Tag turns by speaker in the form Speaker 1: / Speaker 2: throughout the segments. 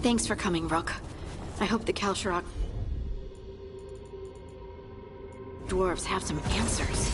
Speaker 1: Thanks for coming, Rook. I hope the Kalsharok dwarves have some answers.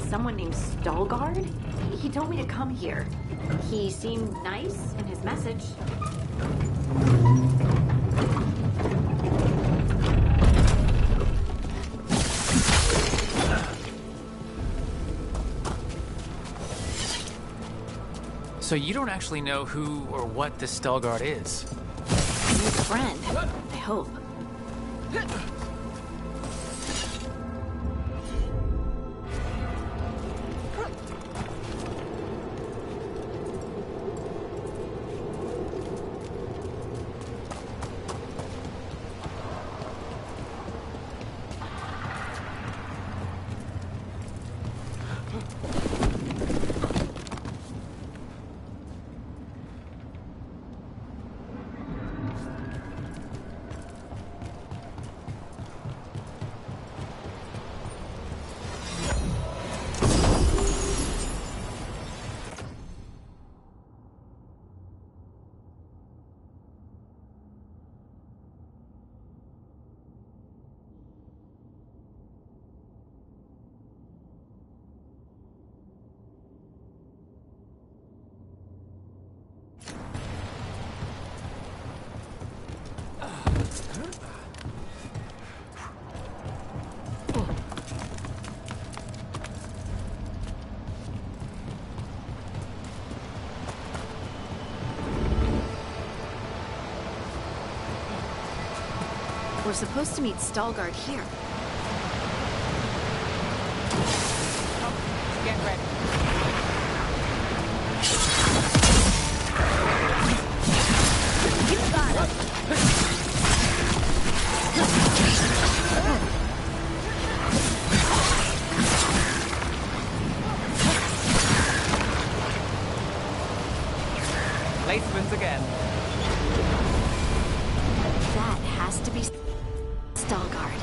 Speaker 1: Someone named Stalgard? He told me to come here. He seemed nice in his message.
Speaker 2: So you don't actually know who or what this Stalgard is?
Speaker 1: He's a friend, I hope. We're supposed to meet Stalgard here.
Speaker 3: Get ready. You got it.
Speaker 4: placement again.
Speaker 1: That has to be Stalgard.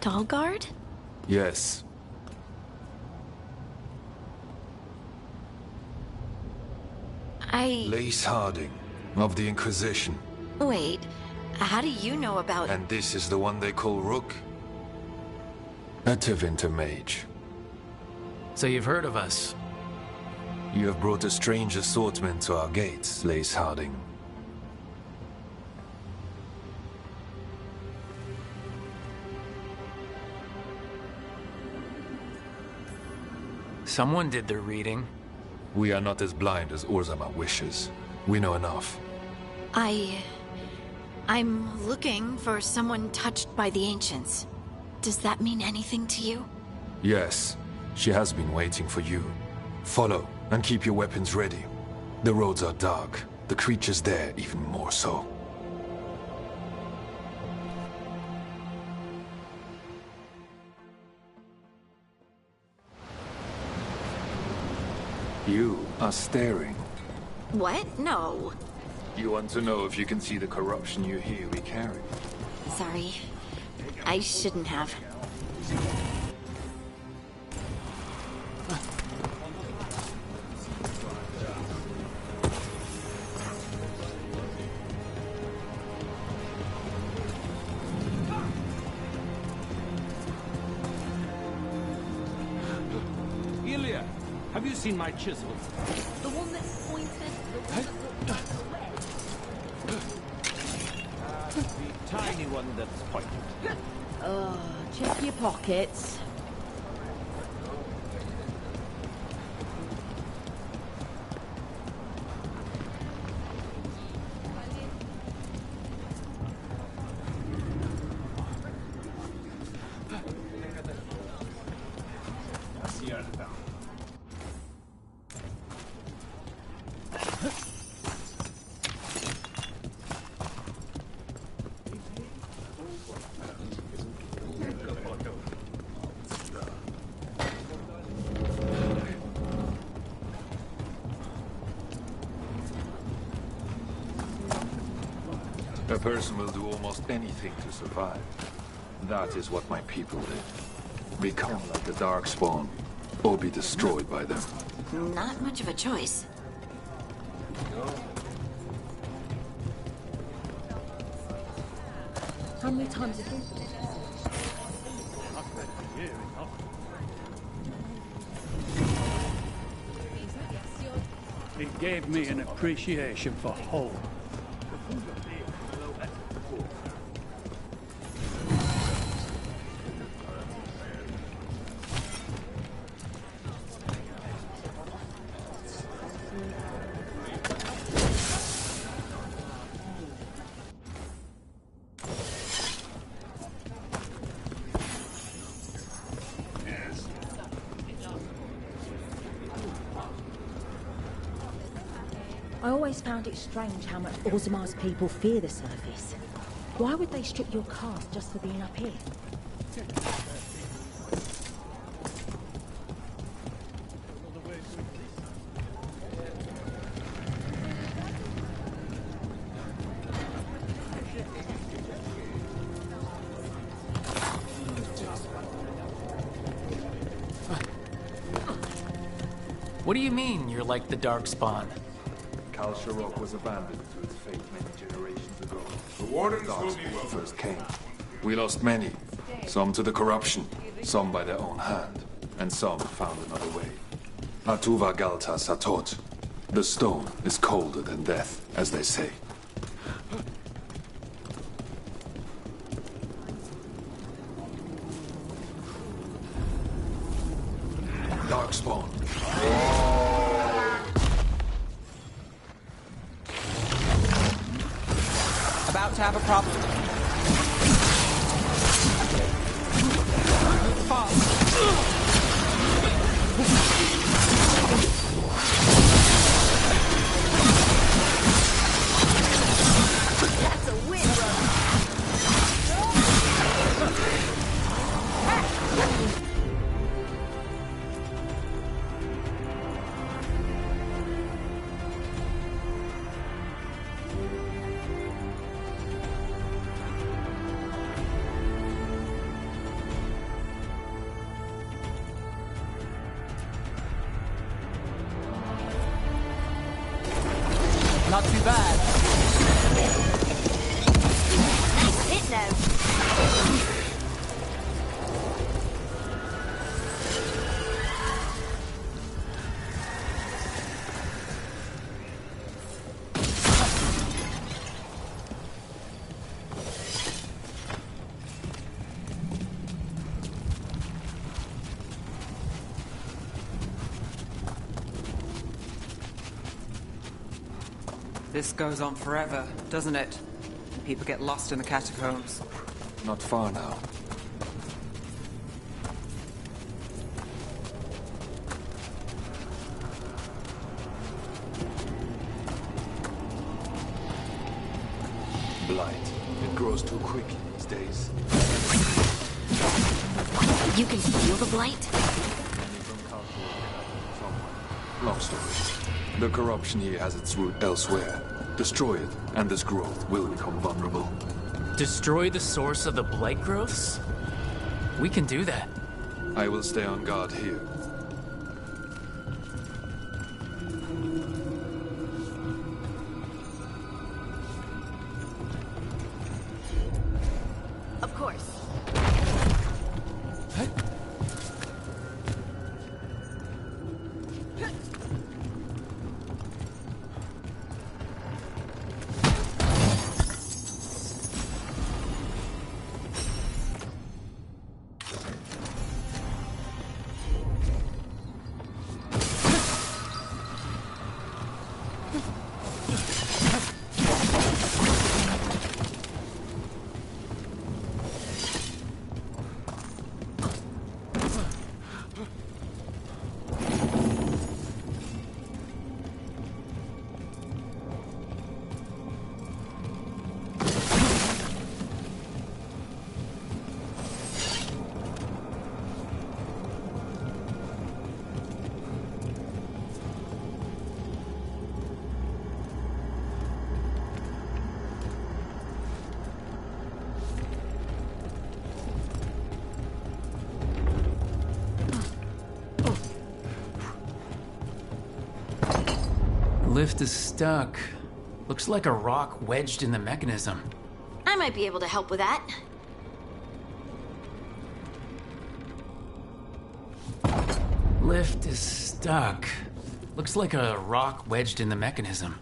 Speaker 1: Stalgard?
Speaker 5: Yes. Lace Harding, of the Inquisition.
Speaker 1: Wait, how do you know about...
Speaker 5: And this is the one they call Rook? A Tevinter mage.
Speaker 2: So you've heard of us?
Speaker 5: You have brought a strange assortment to our gates, Lace Harding.
Speaker 2: Someone did their reading.
Speaker 5: We are not as blind as Orzama wishes. We know enough.
Speaker 1: I'm looking for someone touched by the Ancients. Does that mean anything to you?
Speaker 5: Yes, she has been waiting for you. Follow, and keep your weapons ready. The roads are dark. The creatures there even more so. You are staring.
Speaker 1: What? No.
Speaker 5: You want to know if you can see the corruption you hear we carry?
Speaker 1: Sorry. I shouldn't have.
Speaker 6: Ilya, have you seen my chisel?
Speaker 3: The one that pointed, the one that
Speaker 6: The tiny one that's pointed.
Speaker 3: check your pockets.
Speaker 5: A person will do almost anything to survive. That is what my people did. Become like the Darkspawn, or be destroyed by them.
Speaker 1: Not much of a choice.
Speaker 3: How many times again?
Speaker 6: It gave me an appreciation for home.
Speaker 3: I always found it strange how much Orzamar's people fear the surface. Why would they strip your caste just for being up here?
Speaker 2: What do you mean, you're like the Darkspawn?
Speaker 5: Kal Sharok was abandoned to its fate many generations ago.
Speaker 7: The wardens
Speaker 5: The
Speaker 7: will be
Speaker 5: Darkspawn
Speaker 7: welcome.
Speaker 5: first came. We lost many. Some to the corruption, some by their own hand, and some found another way. Atuva Galta Satot. The stone is colder than death, as they say. Darkspawn.
Speaker 4: About to have a problem.
Speaker 1: That's a win, brother.
Speaker 4: Not too bad.
Speaker 1: Nice hit, Nev.
Speaker 4: This goes on forever, doesn't it? People get lost in the catacombs.
Speaker 5: Not far now. Blight. It grows too quickly these days.
Speaker 1: You can feel the blight?
Speaker 5: Long story. The corruption here has its root elsewhere. Destroy it, and this growth will become vulnerable.
Speaker 2: Destroy the source of the blight growths? We can do that.
Speaker 5: I will stay on guard here.
Speaker 1: Of course.
Speaker 2: Lift is stuck. Looks like a rock wedged in the mechanism.
Speaker 1: I might be able to help with that.
Speaker 2: Lift is stuck. Looks like a rock wedged in the mechanism.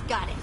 Speaker 1: Got it.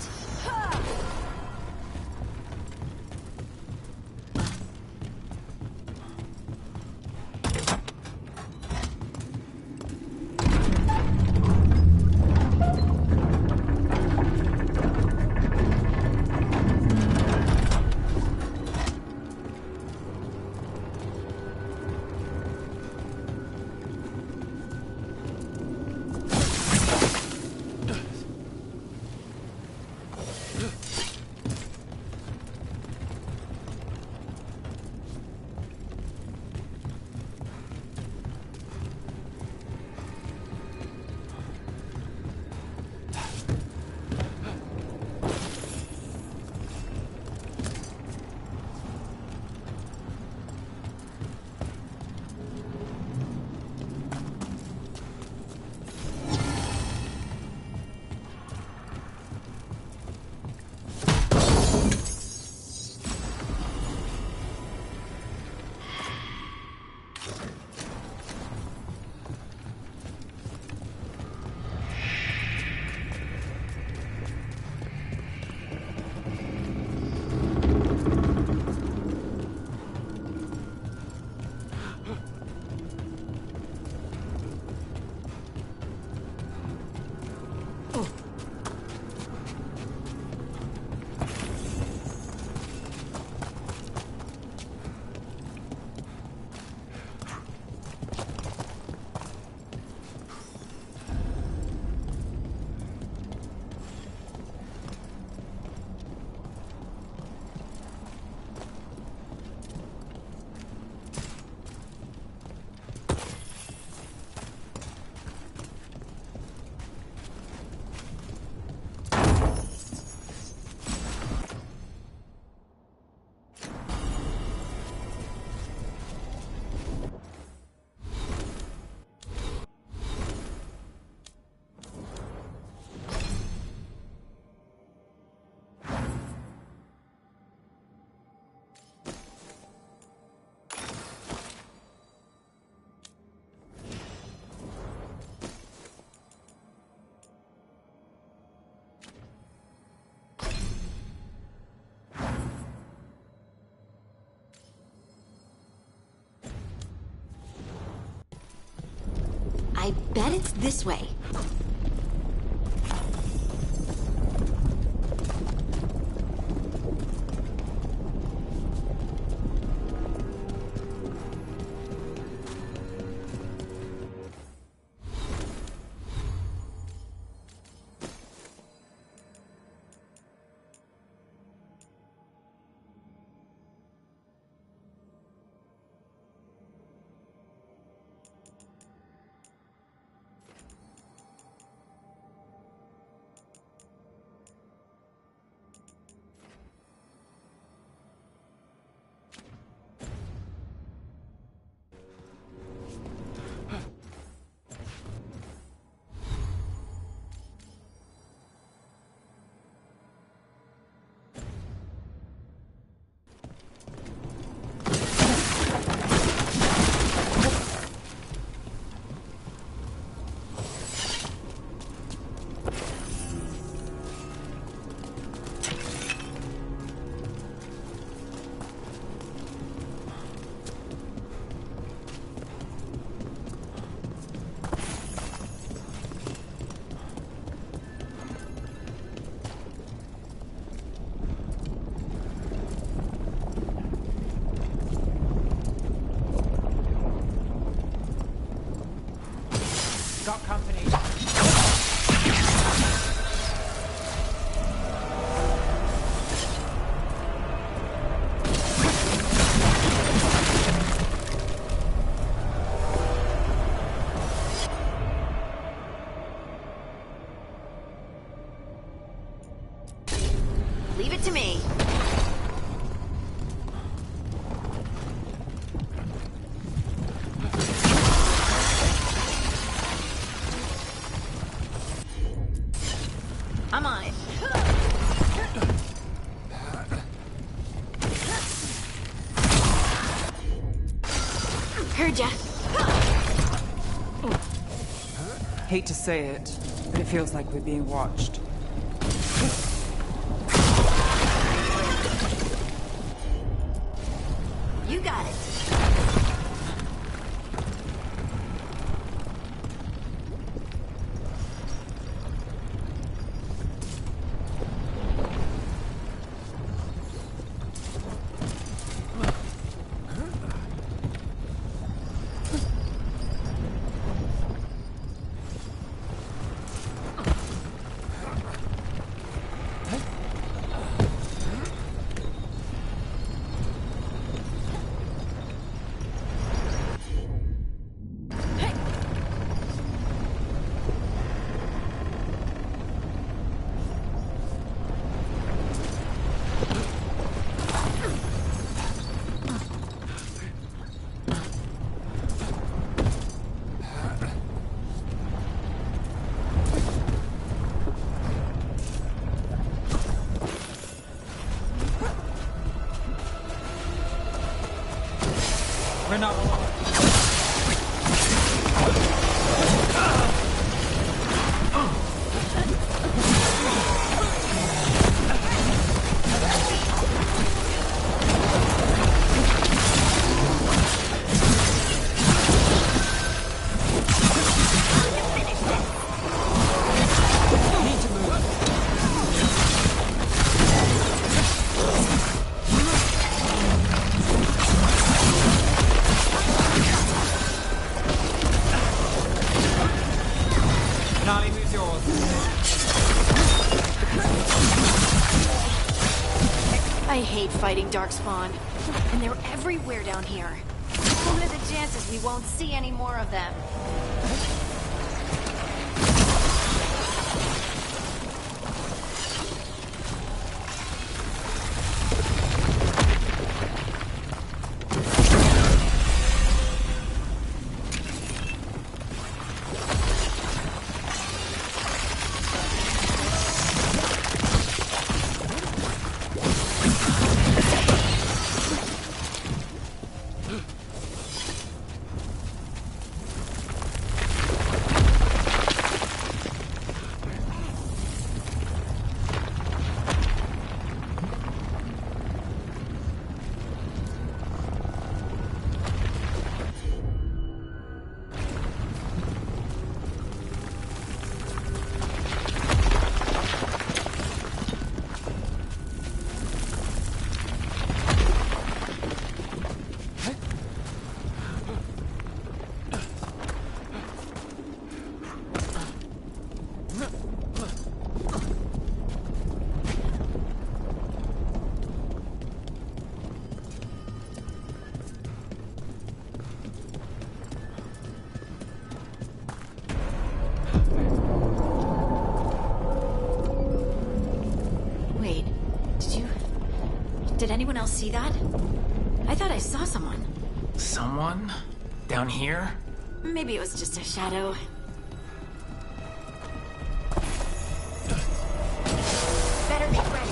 Speaker 7: I bet it's this way.
Speaker 4: Got company.
Speaker 1: Leave it to me. I'm on it. Heard ya.
Speaker 4: Hate to say it, but it feels like we're being watched.
Speaker 1: You got it.
Speaker 4: We're not alone.
Speaker 1: I hate fighting Darkspawn. And they're everywhere down here. What are the chances we won't see any more of them? Anyone else see that? I thought I saw someone.
Speaker 2: Someone? Down here?
Speaker 1: Maybe it was just a shadow. Better get ready.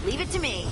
Speaker 1: Leave it to me.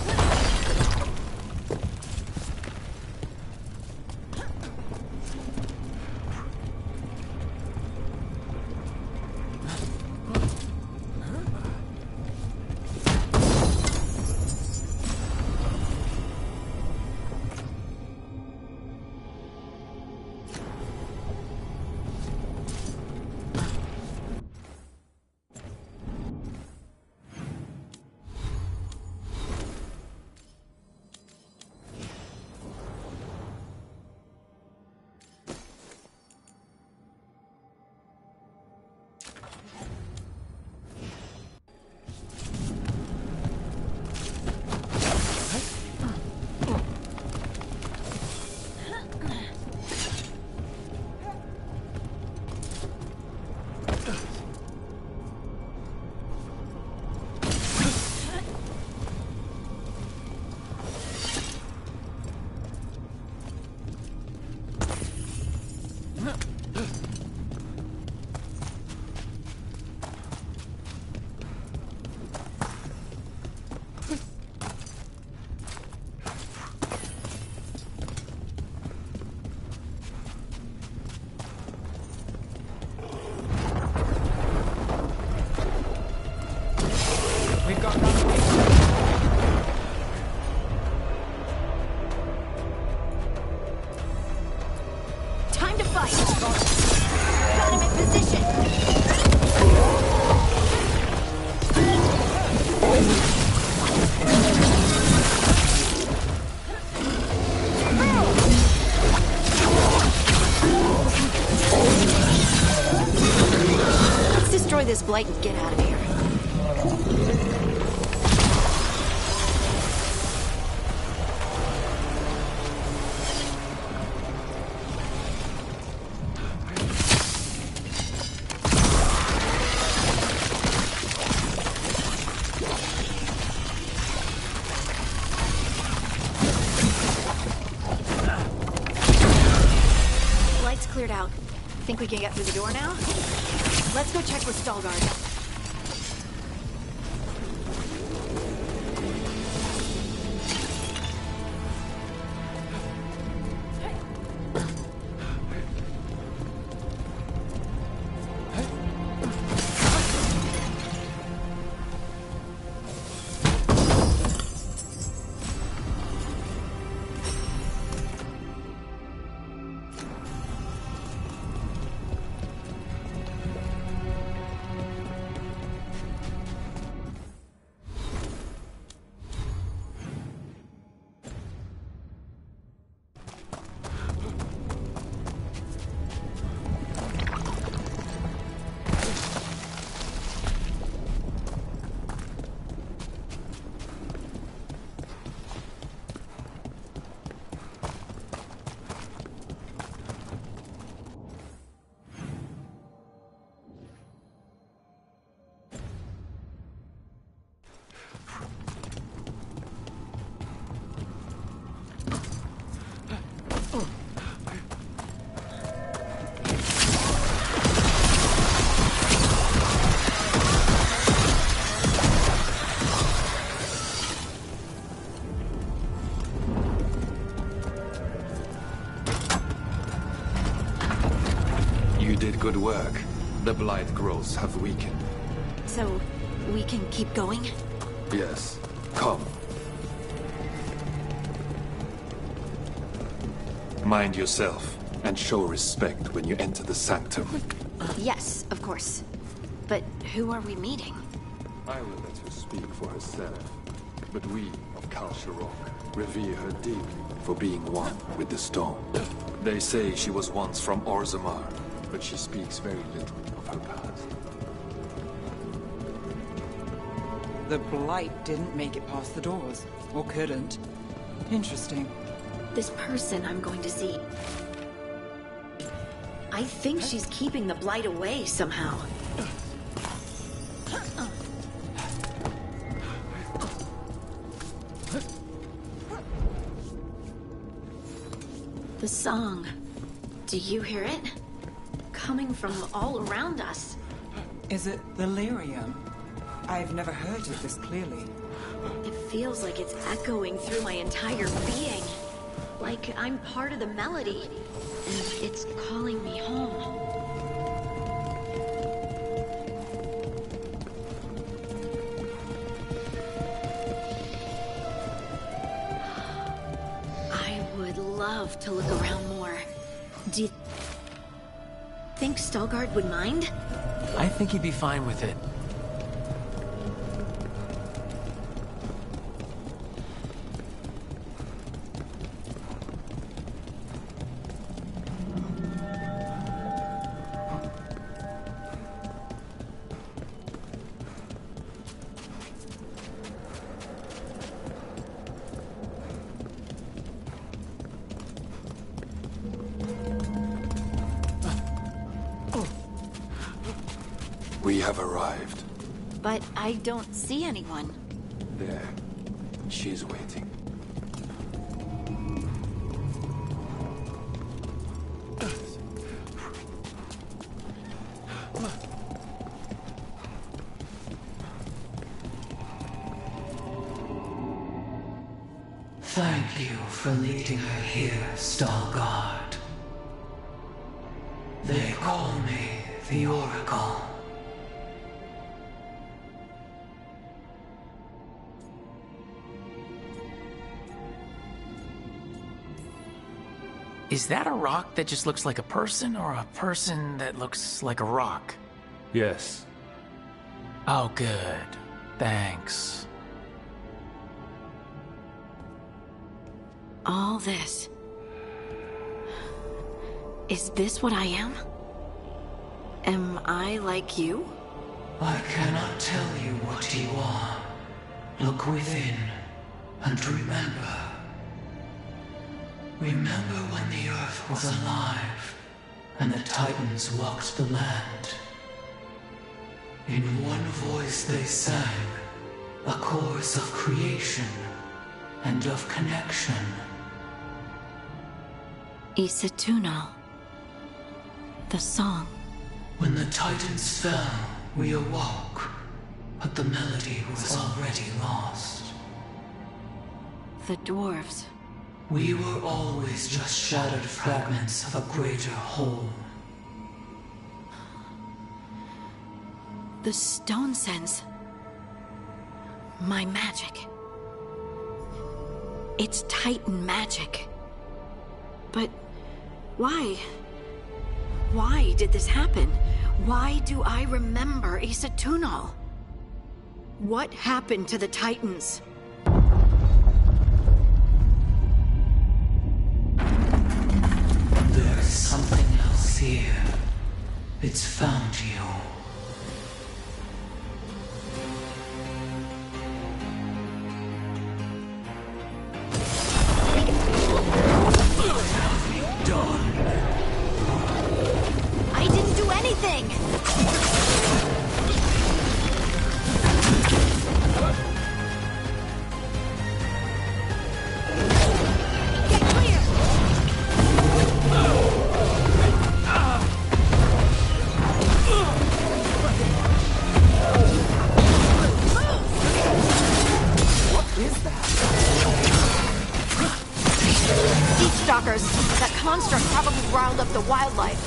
Speaker 1: Time to fight! Got him in position! Let's destroy this blight and get out of here. Cleared out. Think we can get through the door now? Let's go check with Stalgard.
Speaker 5: did good work. The blight growths have weakened.
Speaker 1: So, we can keep going?
Speaker 5: Yes. Come. Mind yourself, and show respect when you enter the sanctum.
Speaker 1: Yes, of course. But who are we meeting?
Speaker 5: I will let her speak for herself. But we of Kal Sharok revere her deeply for being one with the stone. They say she was once from Orzammar, but she speaks very little of her past.
Speaker 4: The Blight didn't make it past the doors. Or couldn't. Interesting.
Speaker 1: This person I'm going to see. I think she's keeping the blight away somehow. The song. Do you hear it? Coming from all around us.
Speaker 4: Is it delirium? I've never heard it this clearly.
Speaker 1: It feels like it's echoing through my entire being. Like I'm part of the melody. And it's calling me home. I would love to look around more. Do you think Stalgard would mind?
Speaker 2: I think he'd be fine with it.
Speaker 5: We have arrived.
Speaker 1: But I don't see anyone.
Speaker 5: There. She's waiting.
Speaker 7: Thank you for leading her here, Stalgard. They call me the Oracle.
Speaker 2: Is that a rock that just looks like a person, or a person that looks like a rock?
Speaker 5: Yes.
Speaker 2: Oh, good. Thanks.
Speaker 1: All this. Is this what I am? Am I like you?
Speaker 7: I cannot tell you what you are. Look within, and remember. Remember when the Earth was alive, and the Titans walked the land. In one voice they sang, a chorus of creation and of connection.
Speaker 1: Isatuno. The song.
Speaker 7: When the Titans fell, we awoke, but the melody was already lost.
Speaker 1: The dwarves.
Speaker 7: We were always just shattered fragments of a greater whole.
Speaker 1: The stone sense. My magic. It's Titan magic. But why? Why did this happen? Why do I remember Isatuno? What happened to the Titans?
Speaker 7: There's something else here. It's found you.
Speaker 1: I didn't do anything! Get clear!
Speaker 4: What is that?
Speaker 1: Deep stalkers! That construct probably riled up the wildlife.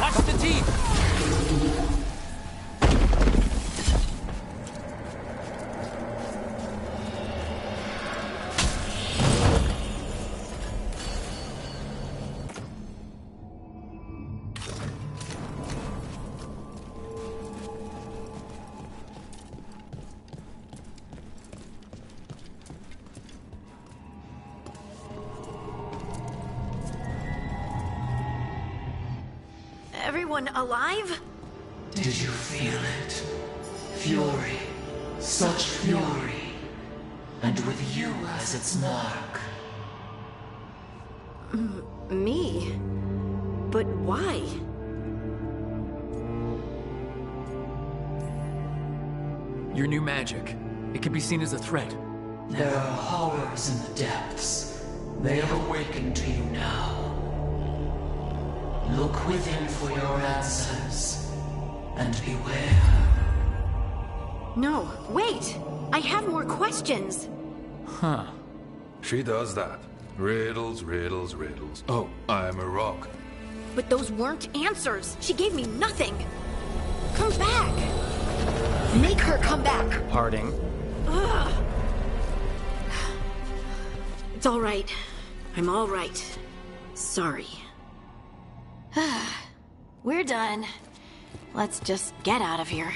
Speaker 2: Watch the teeth!
Speaker 1: Everyone alive?
Speaker 7: Did you feel it? Fury. Such fury. And with you as its mark.
Speaker 1: Me? But why?
Speaker 2: Your new magic. It could be seen as a threat.
Speaker 7: There are horrors in the depths. They have awakened to you now. Look within for your answers. And beware.
Speaker 1: No, wait! I have more questions!
Speaker 2: Huh.
Speaker 5: She does that. Riddles, riddles, riddles. Oh, I'm a rock.
Speaker 1: But those weren't answers! She gave me nothing! Come back! Make her come back!
Speaker 2: Harding.
Speaker 1: Ugh. It's all right. I'm all right. Sorry. We're done. Let's just get out of here.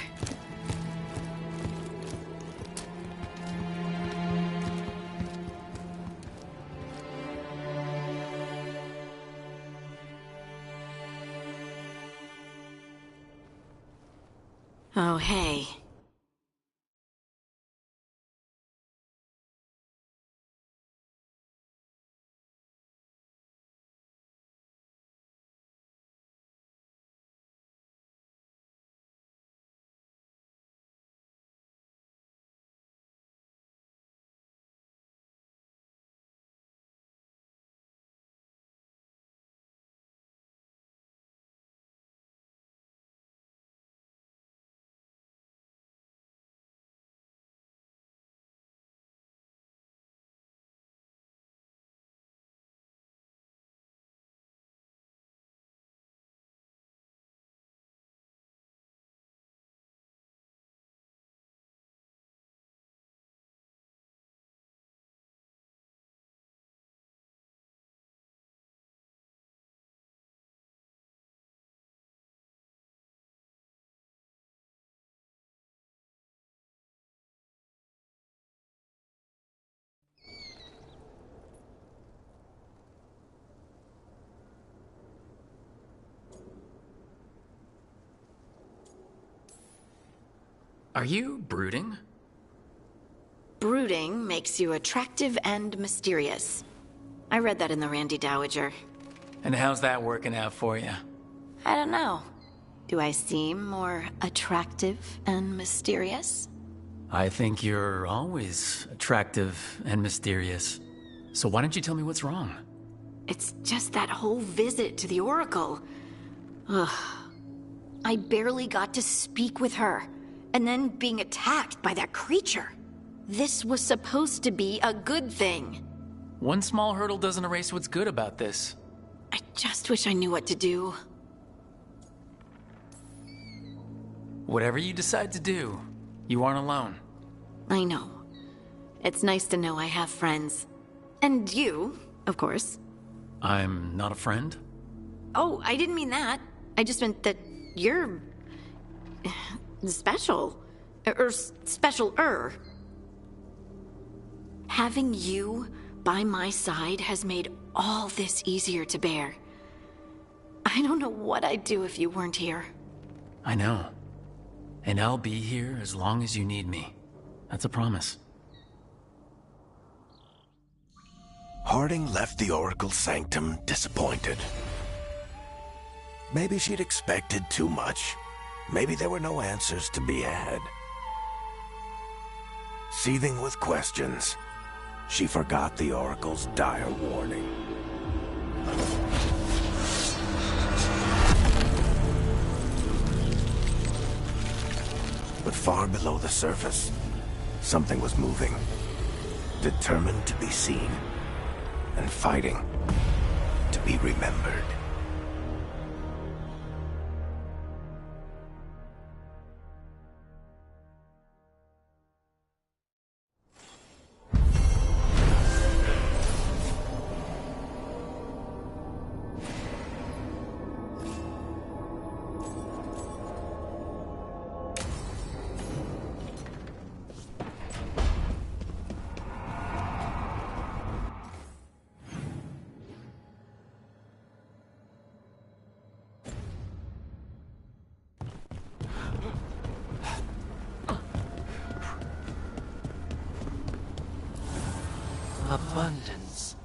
Speaker 1: Oh, hey.
Speaker 2: Are you brooding?
Speaker 1: Brooding makes you attractive and mysterious. I read that in the Randy Dowager.
Speaker 2: And how's that working out for you?
Speaker 1: I don't know. Do I seem more attractive and mysterious?
Speaker 2: I think you're always attractive and mysterious. So why don't you tell me what's wrong?
Speaker 1: It's just that whole visit to the Oracle. Ugh. I barely got to speak with her. And then being attacked by that creature. This was supposed to be a good thing.
Speaker 2: One small hurdle doesn't erase what's good about this.
Speaker 1: I just wish I knew what to do.
Speaker 2: Whatever you decide to do, you aren't alone.
Speaker 1: I know. It's nice to know I have friends. And you, of course.
Speaker 2: I'm not a friend?
Speaker 1: Oh, I didn't mean that. I just meant that you're... special. Or special-er. Having you by my side has made all this easier to bear. I don't know what I'd do if you weren't here.
Speaker 2: I know. And I'll be here as long as you need me. That's a promise.
Speaker 8: Harding left the Oracle Sanctum disappointed. Maybe she'd expected too much. Maybe there were no answers to be had. Seething with questions, she forgot the Oracle's dire warning. But far below the surface, something was moving, determined to be seen, and fighting to be remembered.
Speaker 6: abundance.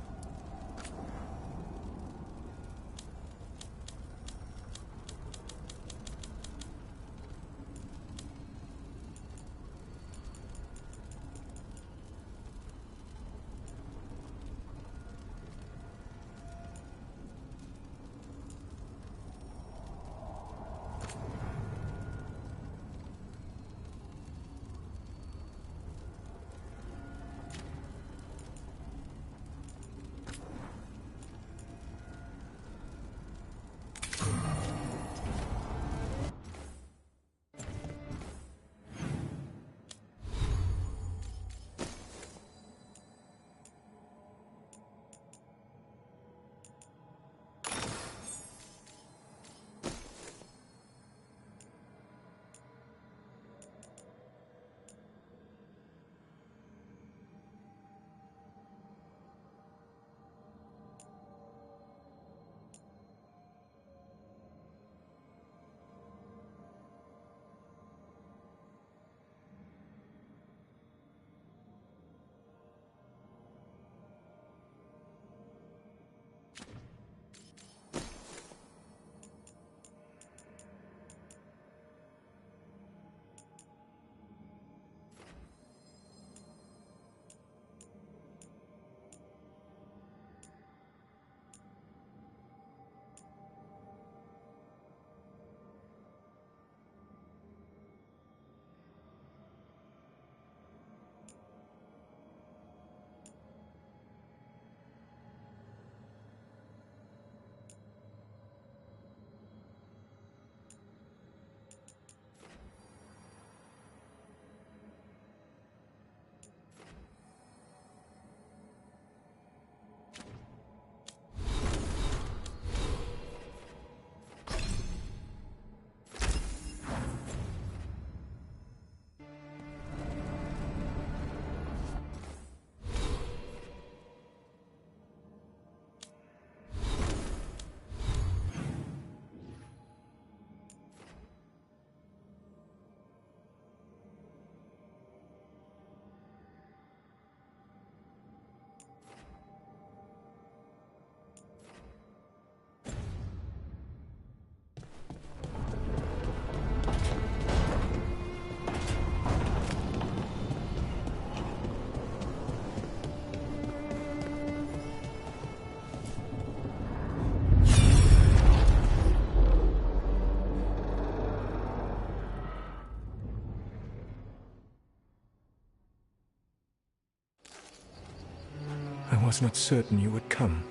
Speaker 8: I was not certain you would come.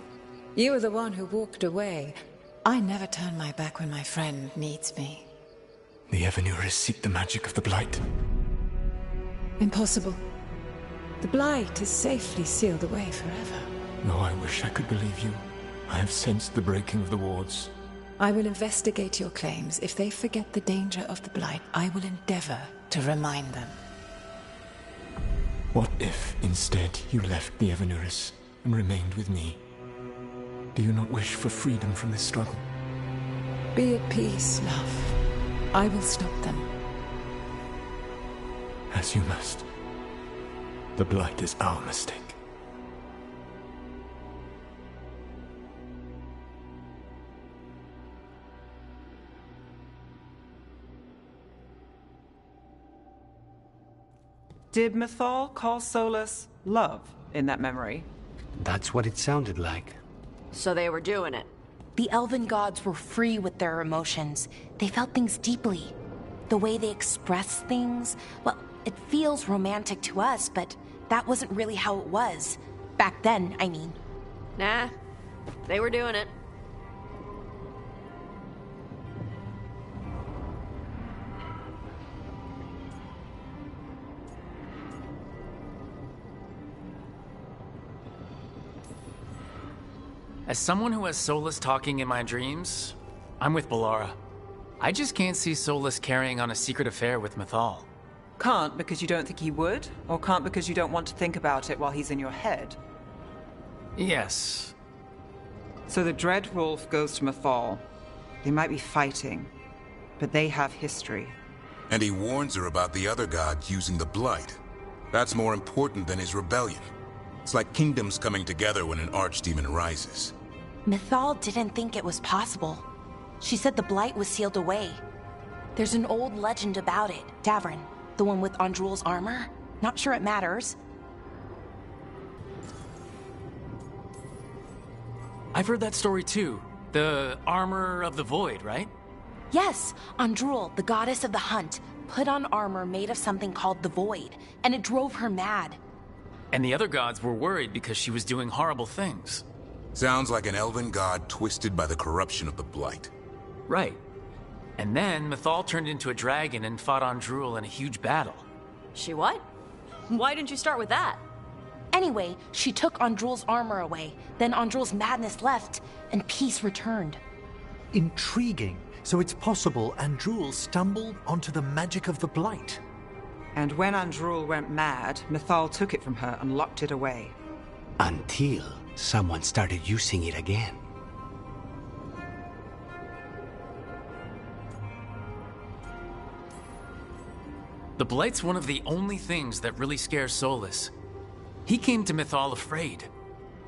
Speaker 9: You were the one who walked away. I never turn my back when my friend needs me.
Speaker 8: The Evanurus seek the magic of the Blight.
Speaker 9: Impossible. The Blight is safely sealed away forever.
Speaker 8: Though I wish I could believe you. I have sensed the breaking of the wards.
Speaker 9: I will investigate your claims. If they forget the danger of the Blight, I will endeavor to remind them.
Speaker 8: What if, instead, you left the Evanurus and remained with me? Do you not wish for freedom from this struggle?
Speaker 9: Be at peace, love. I will stop them.
Speaker 8: As you must. The Blight is our mistake.
Speaker 4: Did Mythal call Solus love in that memory?
Speaker 6: That's what it sounded like.
Speaker 10: So they were doing it.
Speaker 11: The elven gods were free with their emotions. They felt things deeply. The way they expressed things, well, it feels romantic to us, but that wasn't really how it was. Back then, I mean.
Speaker 10: Nah, they were doing it.
Speaker 2: As someone who has Solus talking in my dreams, I'm with Balara. I just can't see Solus carrying on a secret affair with Mythal.
Speaker 4: Can't because you don't think he would? Or can't because you don't want to think about it while he's in your head?
Speaker 2: Yes.
Speaker 4: So the Dread Wolf goes to Mythal. They might be fighting, but they have history.
Speaker 12: And he warns her about the other gods using the Blight. That's more important than his rebellion. It's like kingdoms coming together when an archdemon rises.
Speaker 11: Mythal didn't think it was possible. She said the Blight was sealed away. There's an old legend about it. Davrin, the one with Andrul's armor? Not sure it matters.
Speaker 2: I've heard that story too. The armor of the void, right?
Speaker 11: Yes, Andrul, the goddess of the hunt, put on armor made of something called the void, and it drove her mad.
Speaker 2: And the other gods were worried because she was doing horrible things.
Speaker 12: Sounds like an elven god twisted by the corruption of the Blight.
Speaker 2: Right. And then Mythal turned into a dragon and fought Andrul in a huge battle.
Speaker 10: She what? Why didn't you start with that?
Speaker 11: Anyway, she took Andrul's armor away, then Andrul's madness left, and peace returned.
Speaker 13: Intriguing. So it's possible Andrul stumbled onto the magic of the Blight.
Speaker 4: And when Andrul went mad, Mythal took it from her and locked it away.
Speaker 14: Until someone started using it again.
Speaker 2: The Blight's one of the only things that really scares Solus. He came to Mythal afraid.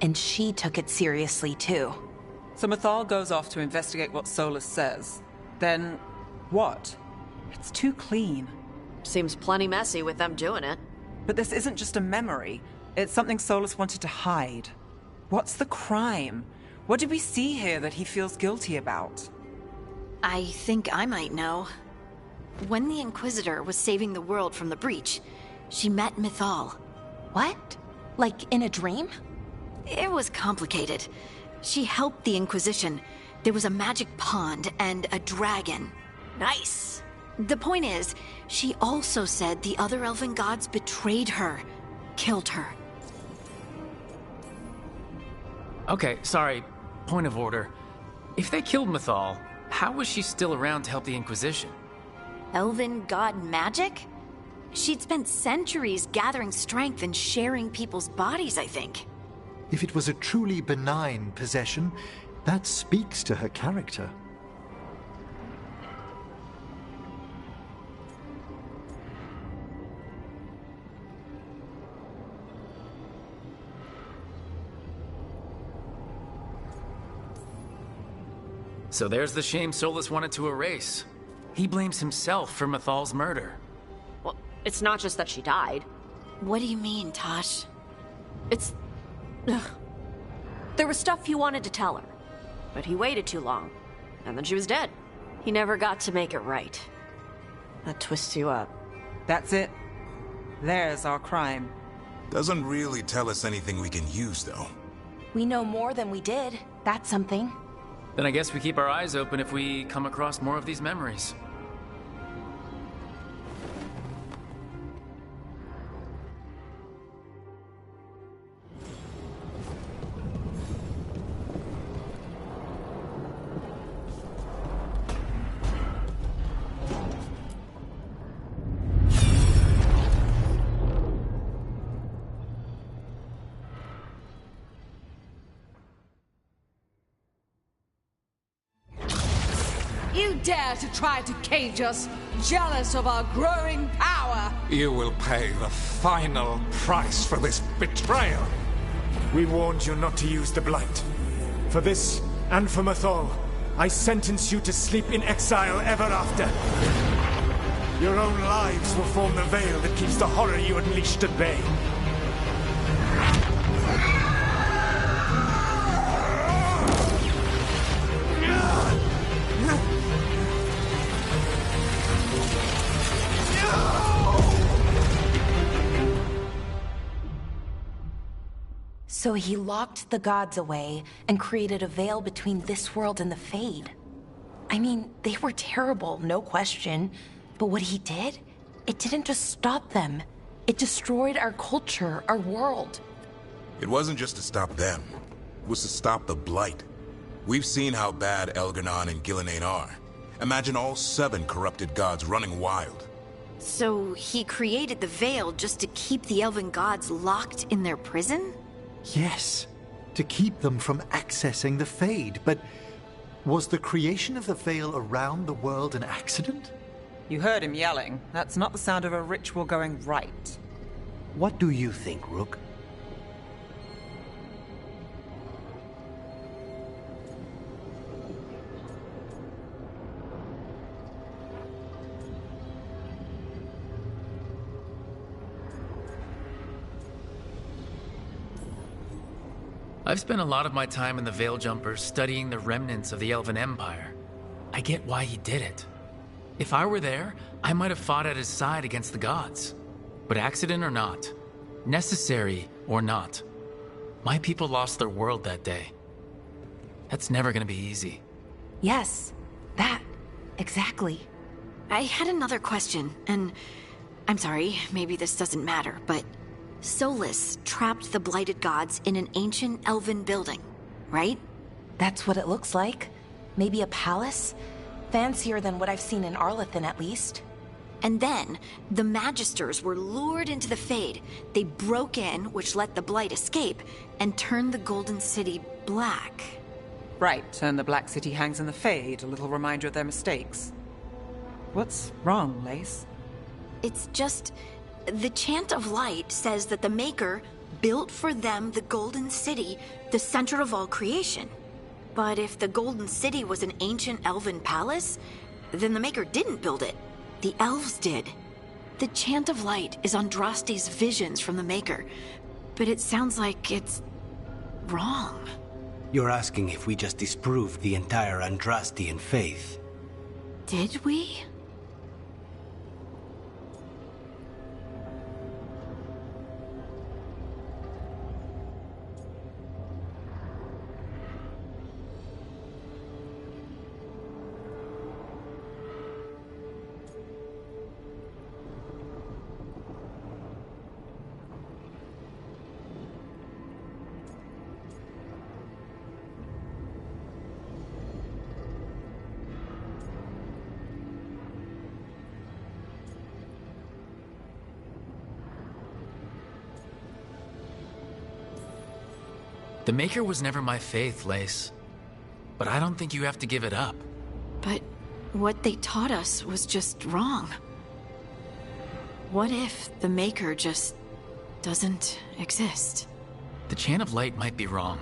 Speaker 11: And she took it seriously too.
Speaker 4: So Mythal goes off to investigate what Solus says. Then, what? It's too clean.
Speaker 10: Seems plenty messy with them doing it.
Speaker 4: But this isn't just a memory. It's something Solus wanted to hide. What's the crime? What did we see here that he feels guilty about?
Speaker 1: I think I might know. When the Inquisitor was saving the world from the breach, she met Mythal.
Speaker 11: What? Like in a dream?
Speaker 1: It was complicated. She helped the Inquisition. There was a magic pond and a dragon.
Speaker 10: Nice.
Speaker 1: The point is, she also said the other elven gods betrayed her, killed her.
Speaker 2: Okay, sorry. Point of order. If they killed Mythal, how was she still around to help the Inquisition?
Speaker 1: Elven god magic? She'd spent centuries gathering strength and sharing people's bodies, I think.
Speaker 13: If it was a truly benign possession, that speaks to her character.
Speaker 2: So there's the shame Solus wanted to erase. He blames himself for Mythal's murder.
Speaker 10: Well, it's not just that she died.
Speaker 1: What do you mean, Tosh?
Speaker 10: It's... Ugh. There was stuff he wanted to tell her, but he waited too long, and then she was dead. He never got to make it right. That twists you up.
Speaker 4: That's it. There's our crime.
Speaker 12: Doesn't really tell us anything we can use, though.
Speaker 11: We know more than we did. That's something.
Speaker 2: Then I guess we keep our eyes open if we come across more of these memories.
Speaker 15: You dare to try to cage us, jealous of our growing power!
Speaker 8: You will pay the final price for this betrayal. We warned you not to use the Blight. For this, and for Mythal, I sentence you to sleep in exile ever after. Your own lives will form the veil that keeps the horror you unleashed at bay.
Speaker 11: So he locked the gods away and created a veil between this world and the Fade. I mean, they were terrible, no question. But what he did, it didn't just stop them. It destroyed our culture, our world.
Speaker 12: It wasn't just to stop them. It was to stop the Blight. We've seen how bad Elganon and Gillenane are. Imagine all 7 corrupted gods running wild.
Speaker 1: So he created the veil just to keep the elven gods locked in their prison?
Speaker 13: Yes, to keep them from accessing the Fade, but was the creation of the veil around the world an accident?
Speaker 4: You heard him yelling. That's not the sound of a ritual going right.
Speaker 14: What do you think, Rook?
Speaker 2: I've spent a lot of my time in the Veil Jumpers studying the remnants of the Elven Empire. I get why he did it. If I were there, I might have fought at his side against the gods. But accident or not, necessary or not, my people lost their world that day. That's never gonna be easy.
Speaker 11: Yes, that. Exactly.
Speaker 1: I had another question, and I'm sorry, maybe this doesn't matter, but Solus trapped the blighted gods in an ancient elven building, right?
Speaker 11: That's what it looks like. Maybe a palace? Fancier than what I've seen in Arlethan, at least.
Speaker 1: And then, the Magisters were lured into the Fade. They broke in, which let the Blight escape, and turned the Golden City black.
Speaker 4: Right, and the Black City hangs in the Fade, a little reminder of their mistakes. What's wrong, Lace?
Speaker 1: It's just... the Chant of Light says that the Maker built for them the Golden City, the center of all creation. But if the Golden City was an ancient elven palace, then the Maker didn't build it. The elves did. The Chant of Light is Andraste's visions from the Maker, but it sounds like it's... wrong.
Speaker 14: You're asking if we just disproved the entire Andrastian faith.
Speaker 1: Did we?
Speaker 2: The Maker was never my faith, Lace. But I don't think you have to give it up.
Speaker 1: But what they taught us was just wrong. What if the Maker just doesn't exist?
Speaker 2: The Chant of Light might be wrong,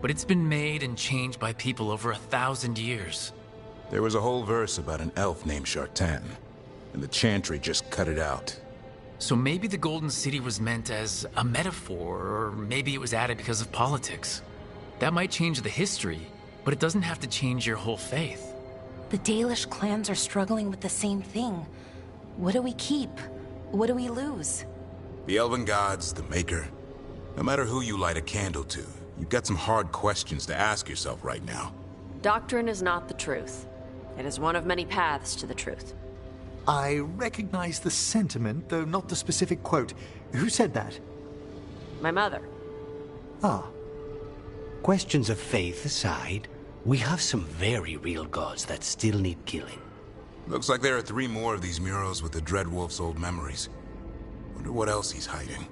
Speaker 2: but it's been made and changed by people over 1,000 years.
Speaker 12: There was a whole verse about an elf named Shartan, and the Chantry just cut it out.
Speaker 2: So maybe the Golden City was meant as a metaphor, or maybe it was added because of politics. That might change the history, but it doesn't have to change your whole faith.
Speaker 11: The Dalish clans are struggling with the same thing. What do we keep? What do we lose?
Speaker 12: The Elven Gods, the Maker. No matter who you light a candle to, you've got some hard questions to ask yourself right now.
Speaker 10: Doctrine is not the truth. It is one of many paths to the truth.
Speaker 13: I recognize the sentiment, though not the specific quote. Who said that?
Speaker 10: My mother.
Speaker 13: Ah.
Speaker 14: Questions of faith aside, we have some very real gods that still need killing.
Speaker 12: Looks like there are 3 more of these murals with the Dreadwolf's old memories. Wonder what else he's hiding.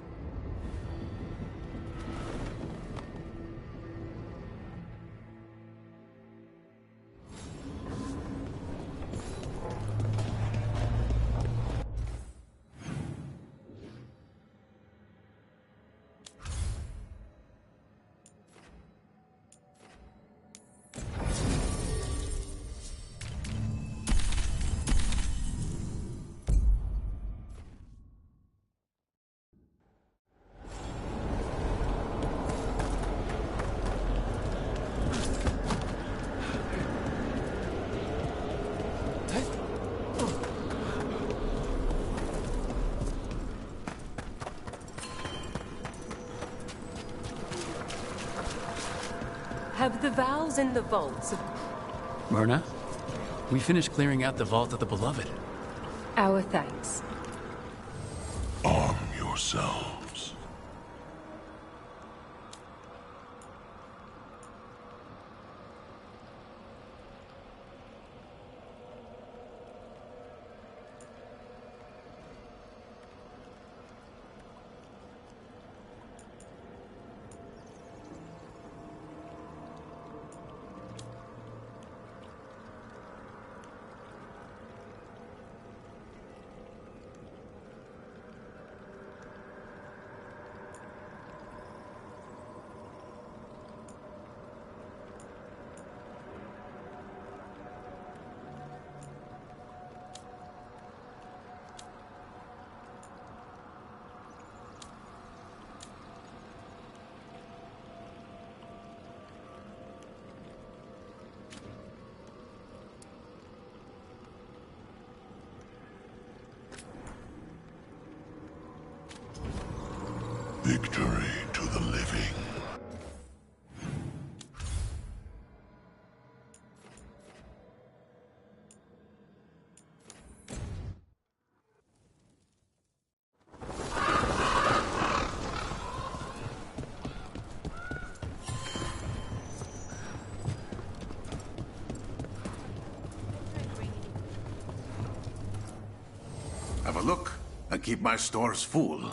Speaker 16: Have the vows in the vaults of...
Speaker 2: Myrna, we finished clearing out the Vault of the Beloved.
Speaker 16: Our thanks.
Speaker 17: Arm yourselves. Victory to the living.
Speaker 18: Have a look. I keep my stores full.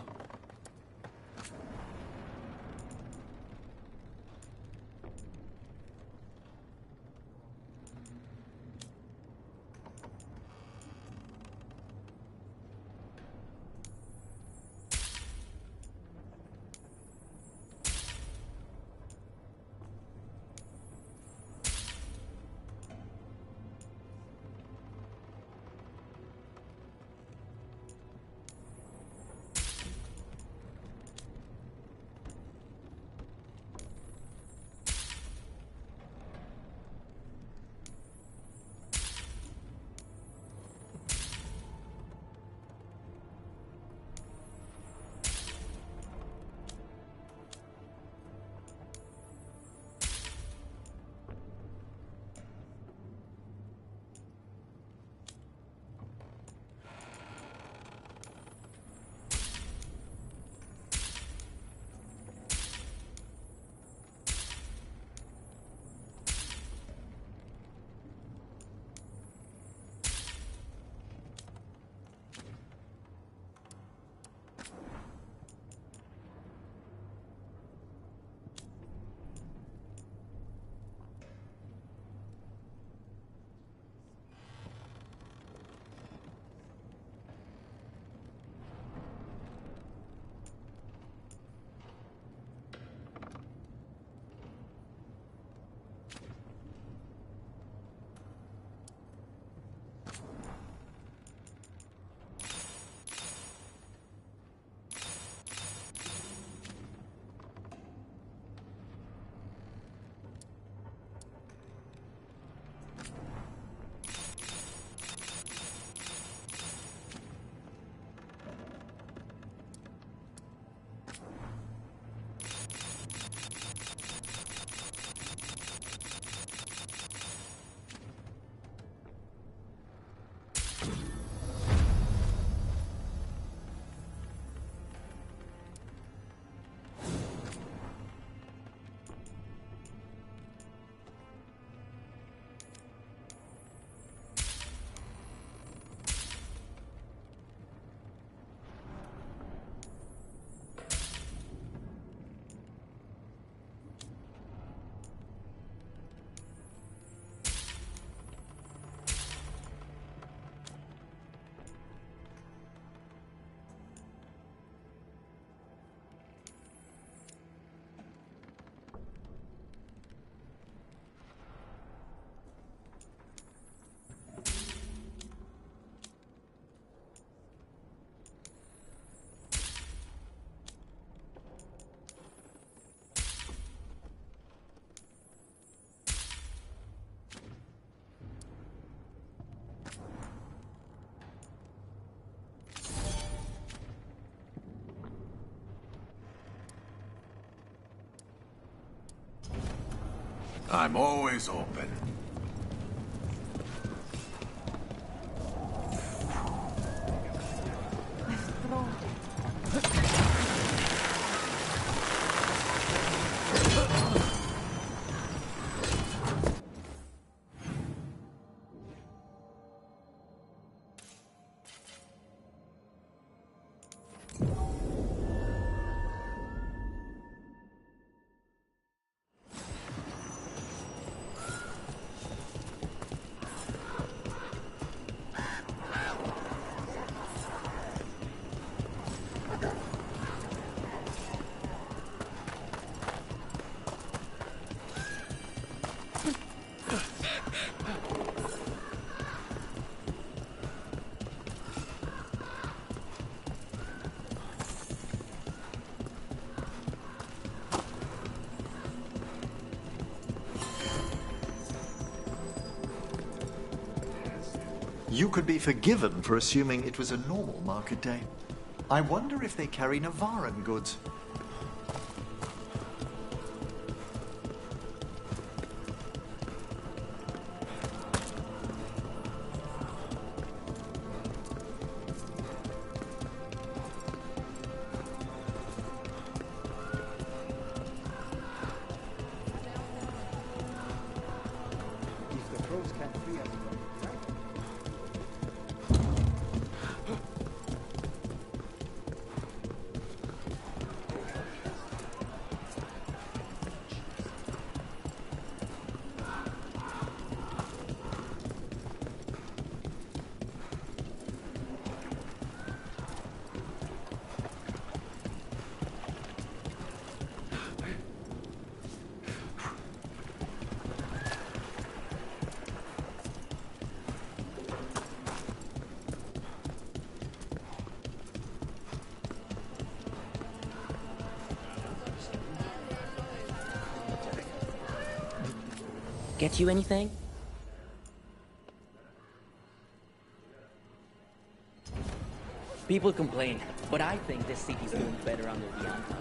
Speaker 18: I'm always open.
Speaker 13: You could be forgiven for assuming it was a normal market day. I wonder if they carry Navaran goods.
Speaker 19: Get you anything? People complain, but I think this city's doing better under the Anta.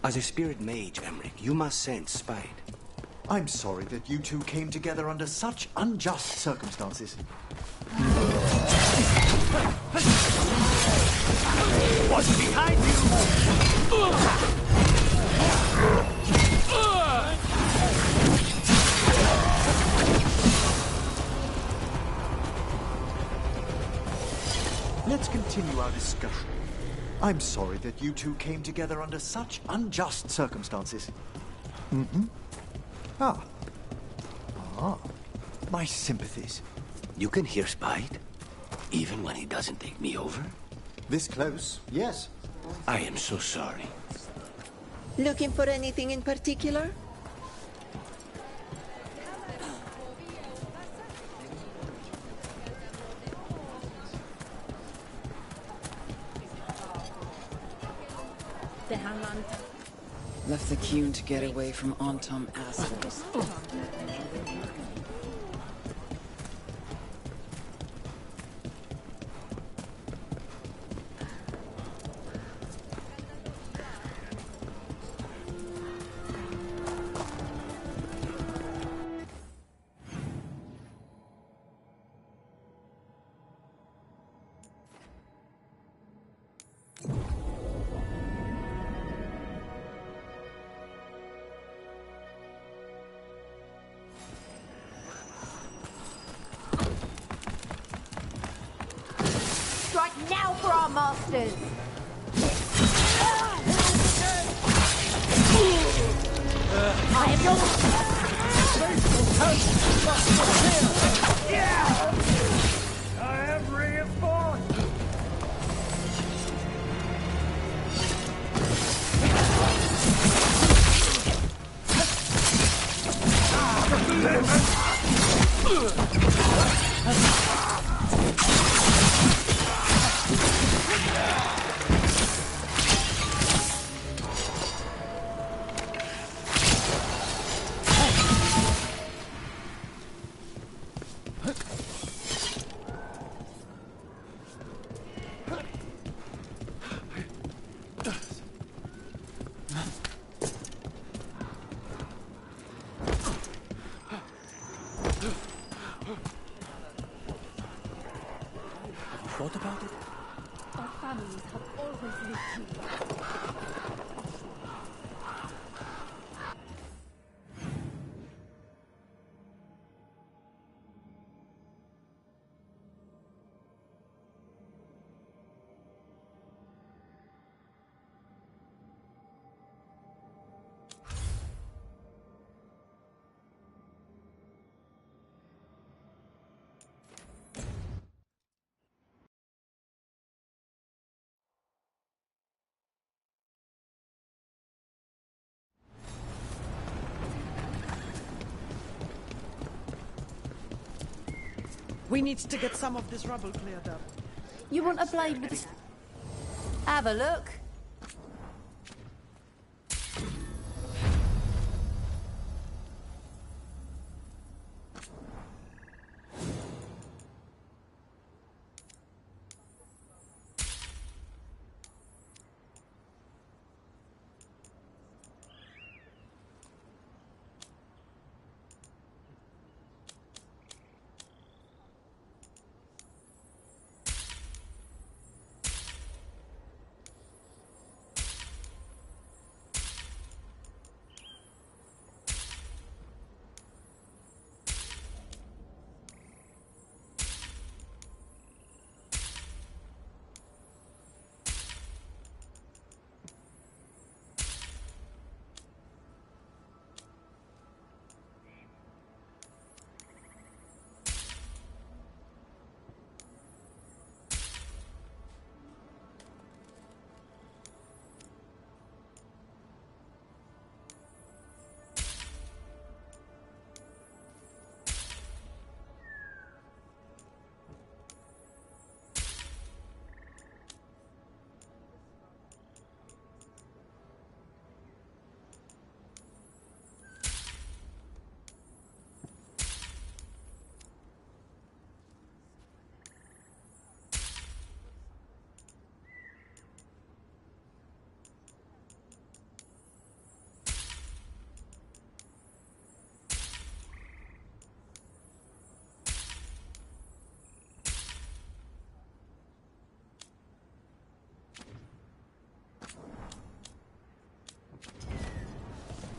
Speaker 14: As a spirit mage, Emmerich, you must sense spite.
Speaker 13: I'm sorry that you two came together under such unjust circumstances.
Speaker 6: What's behind
Speaker 13: Let's continue our discussion. I'm sorry that you two came together under such unjust circumstances. Ah. My sympathies.
Speaker 14: You can hear spite, even when he doesn't take me over?
Speaker 13: This close, yes.
Speaker 14: I am so sorry.
Speaker 20: Looking for anything in particular?
Speaker 21: Left the queue to get away from Antom assholes.
Speaker 15: Strike now for our masters! I am your
Speaker 6: I am reinforced!
Speaker 15: We need to get some of this rubble cleared up.
Speaker 10: You want a blade with a... Have a look.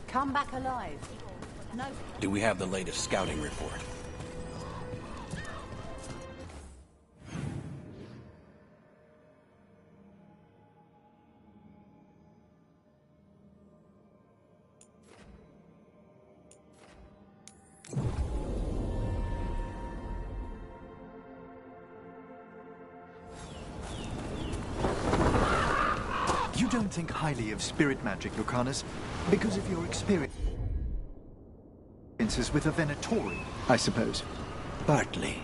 Speaker 10: Come back alive. No.
Speaker 3: Do we have the latest scouting report?
Speaker 13: You don't think highly of spirit magic, Lucanus, because of your experiences with a Venatori, I suppose.
Speaker 14: Partly.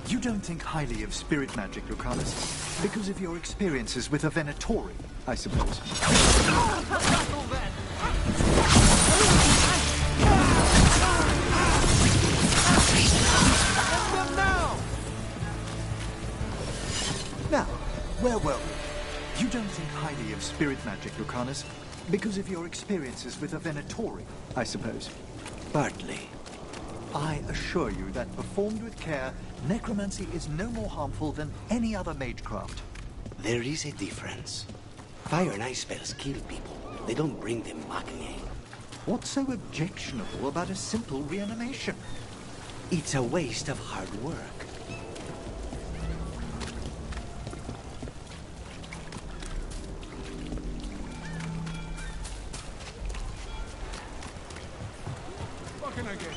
Speaker 13: You don't think highly of spirit magic, Lucanus, because of your experiences with a Venatori, I suppose. Now, where were we? You don't think highly of spirit magic, Lucanus, because of your experiences with a Venatori, I suppose.
Speaker 14: Partly.
Speaker 13: I assure you that performed with care, necromancy is no more harmful than any other magecraft.
Speaker 14: There is a difference. Fire and ice spells kill people. They don't bring them back again.
Speaker 13: What's so objectionable about a simple reanimation?
Speaker 14: It's a waste of hard work.
Speaker 8: What can I get?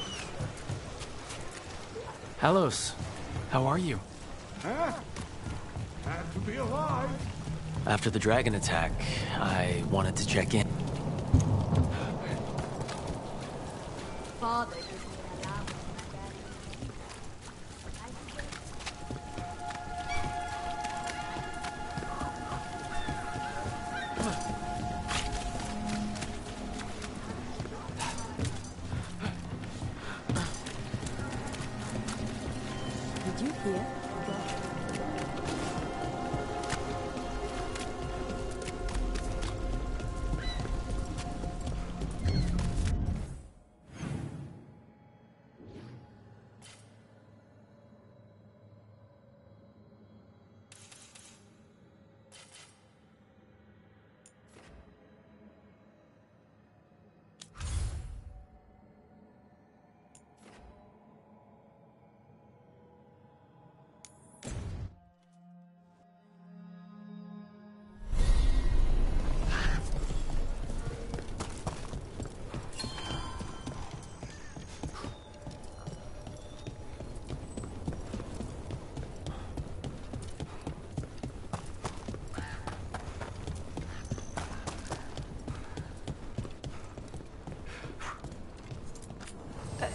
Speaker 2: Hellos. How are you?
Speaker 8: Huh? Glad to be alive.
Speaker 2: After the dragon attack, I wanted to check in.
Speaker 15: Father.
Speaker 16: Did you hear?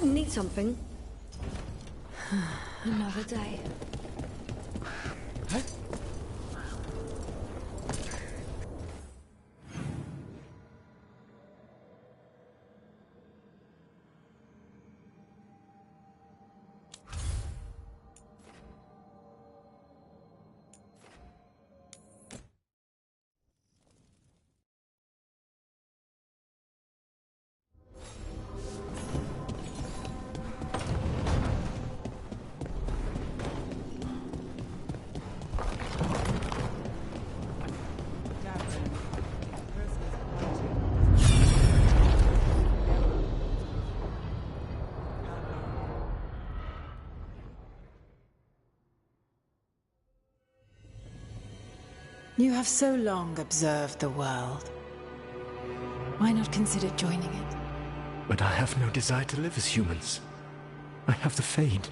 Speaker 15: Need something? Another day.
Speaker 9: You have so long observed the world. Why not consider joining it?
Speaker 8: But I have no desire to live as humans. I have the Fade.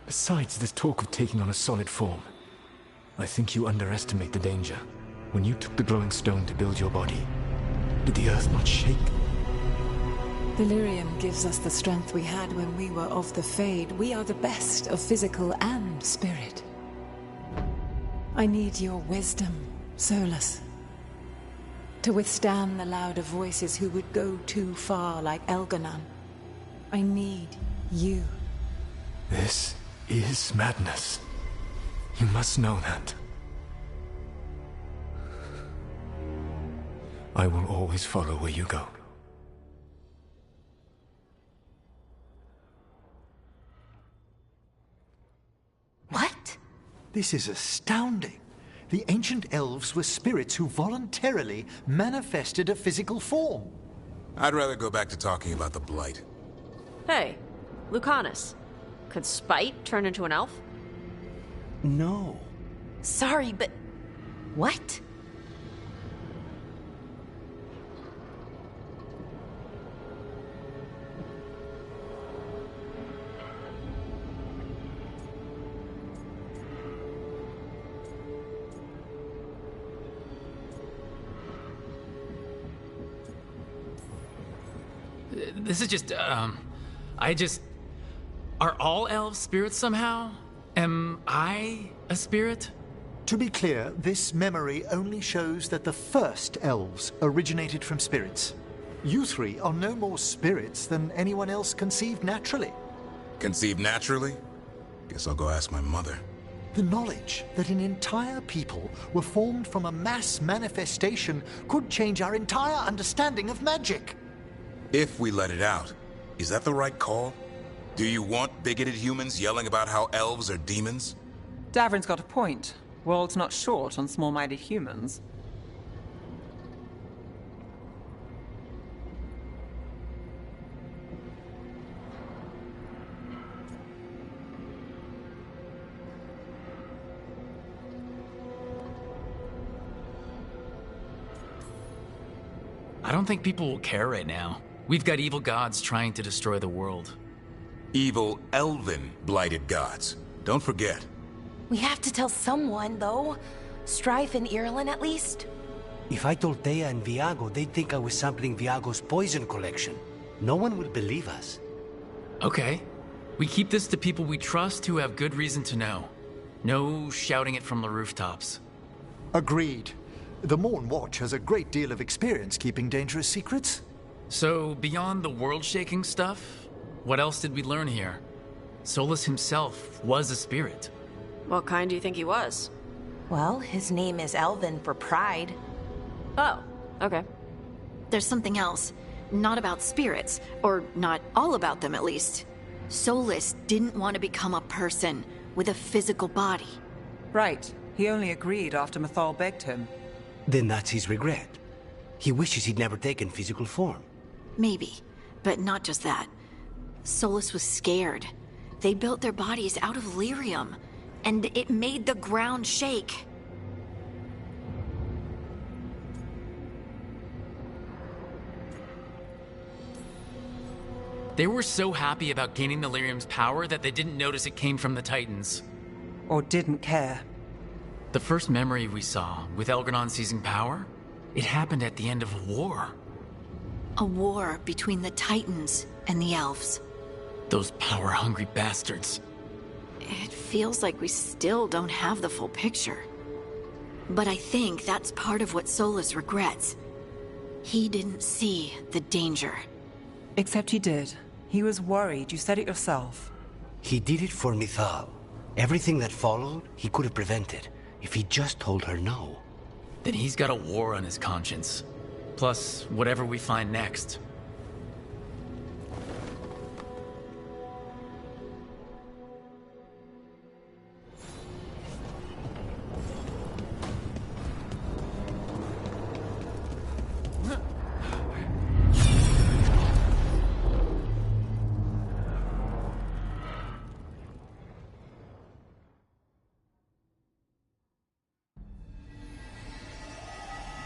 Speaker 8: Besides, this talk of taking on a solid form. I think you underestimate the danger. When you took the glowing stone to build your body, did the earth not shake?
Speaker 9: Delirium gives us the strength we had when we were of the Fade. We are the best of physical and spirit. I need your wisdom, Solus. To withstand the louder voices who would go too far like Elganon. I need you.
Speaker 8: This is madness. You must know that. I will always follow where you go.
Speaker 13: What? This is astounding. The ancient elves were spirits who voluntarily manifested a physical form.
Speaker 12: I'd rather go back to talking about the Blight.
Speaker 10: Hey, Lucanus. Could Spite turn into an elf?
Speaker 13: No.
Speaker 11: Sorry, but... what?
Speaker 2: This is just, Are all elves spirits somehow? Am I a spirit?
Speaker 13: To be clear, this memory only shows that the first elves originated from spirits. You three are no more spirits than anyone else conceived naturally.
Speaker 12: Conceived naturally? Guess I'll go ask my mother.
Speaker 13: The knowledge that an entire people were formed from a mass manifestation could change our entire understanding of magic.
Speaker 12: If we let it out, is that the right call? Do you want bigoted humans yelling about how elves are demons?
Speaker 4: Davrin's got a point. World's not short on small-minded humans.
Speaker 2: I don't think people will care right now. We've got evil gods trying to destroy the world.
Speaker 12: Evil, elven blighted gods. Don't forget.
Speaker 11: We have to tell someone, though. Strife and Irulan, at least.
Speaker 14: If I told Thea and Viago, they'd think I was sampling Viago's poison collection. No one will believe us.
Speaker 2: Okay. We keep this to people we trust who have good reason to know. No shouting it from the rooftops.
Speaker 13: Agreed. The Morn Watch has a great deal of experience keeping dangerous secrets.
Speaker 2: So, beyond the world-shaking stuff, what else did we learn here? Solus himself was a spirit.
Speaker 10: What kind do you think he was?
Speaker 11: Well, his name is Elven for pride.
Speaker 10: Oh, okay.
Speaker 1: There's something else. Not about spirits, or not all about them at least. Solus didn't want to become a person with a physical body.
Speaker 4: Right. He only agreed after Mythal begged him.
Speaker 14: Then that's his regret. He wishes he'd never taken physical form.
Speaker 1: Maybe, but not just that. Solus was scared. They built their bodies out of lyrium, and it made the ground shake.
Speaker 2: They were so happy about gaining the lyrium's power that they didn't notice it came from the Titans.
Speaker 4: Or didn't care.
Speaker 2: The first memory we saw, with Elgranon seizing power, it happened at the end of a war.
Speaker 1: A war between the Titans and the Elves.
Speaker 2: Those power-hungry bastards.
Speaker 1: It feels like we still don't have the full picture. But I think that's part of what Solus regrets. He didn't see the danger.
Speaker 4: Except he did. He was worried, you said it yourself.
Speaker 14: He did it for Mythal. Everything that followed, he could have prevented, if he just told her no.
Speaker 2: Then he's got a war on his conscience. Plus, whatever we find next.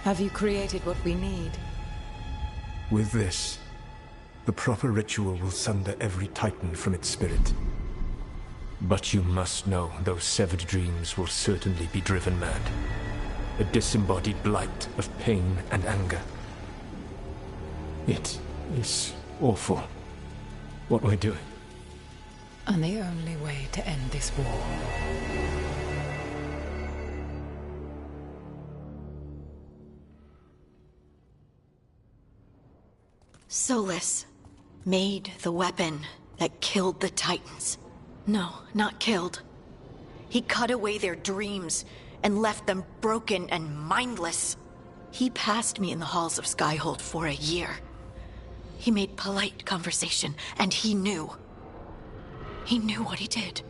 Speaker 9: Have you created what we need?
Speaker 8: With this, the proper ritual will sunder every Titan from its spirit. But you must know those severed dreams will certainly be driven mad. A disembodied blight of pain and anger. It is awful what we're doing.
Speaker 9: And the only way to end this war.
Speaker 1: Solus made the weapon that killed the Titans. No, not killed. He cut away their dreams and left them broken and mindless. He passed me in the halls of Skyhold for a year. He made polite conversation, and he knew. He knew what he did.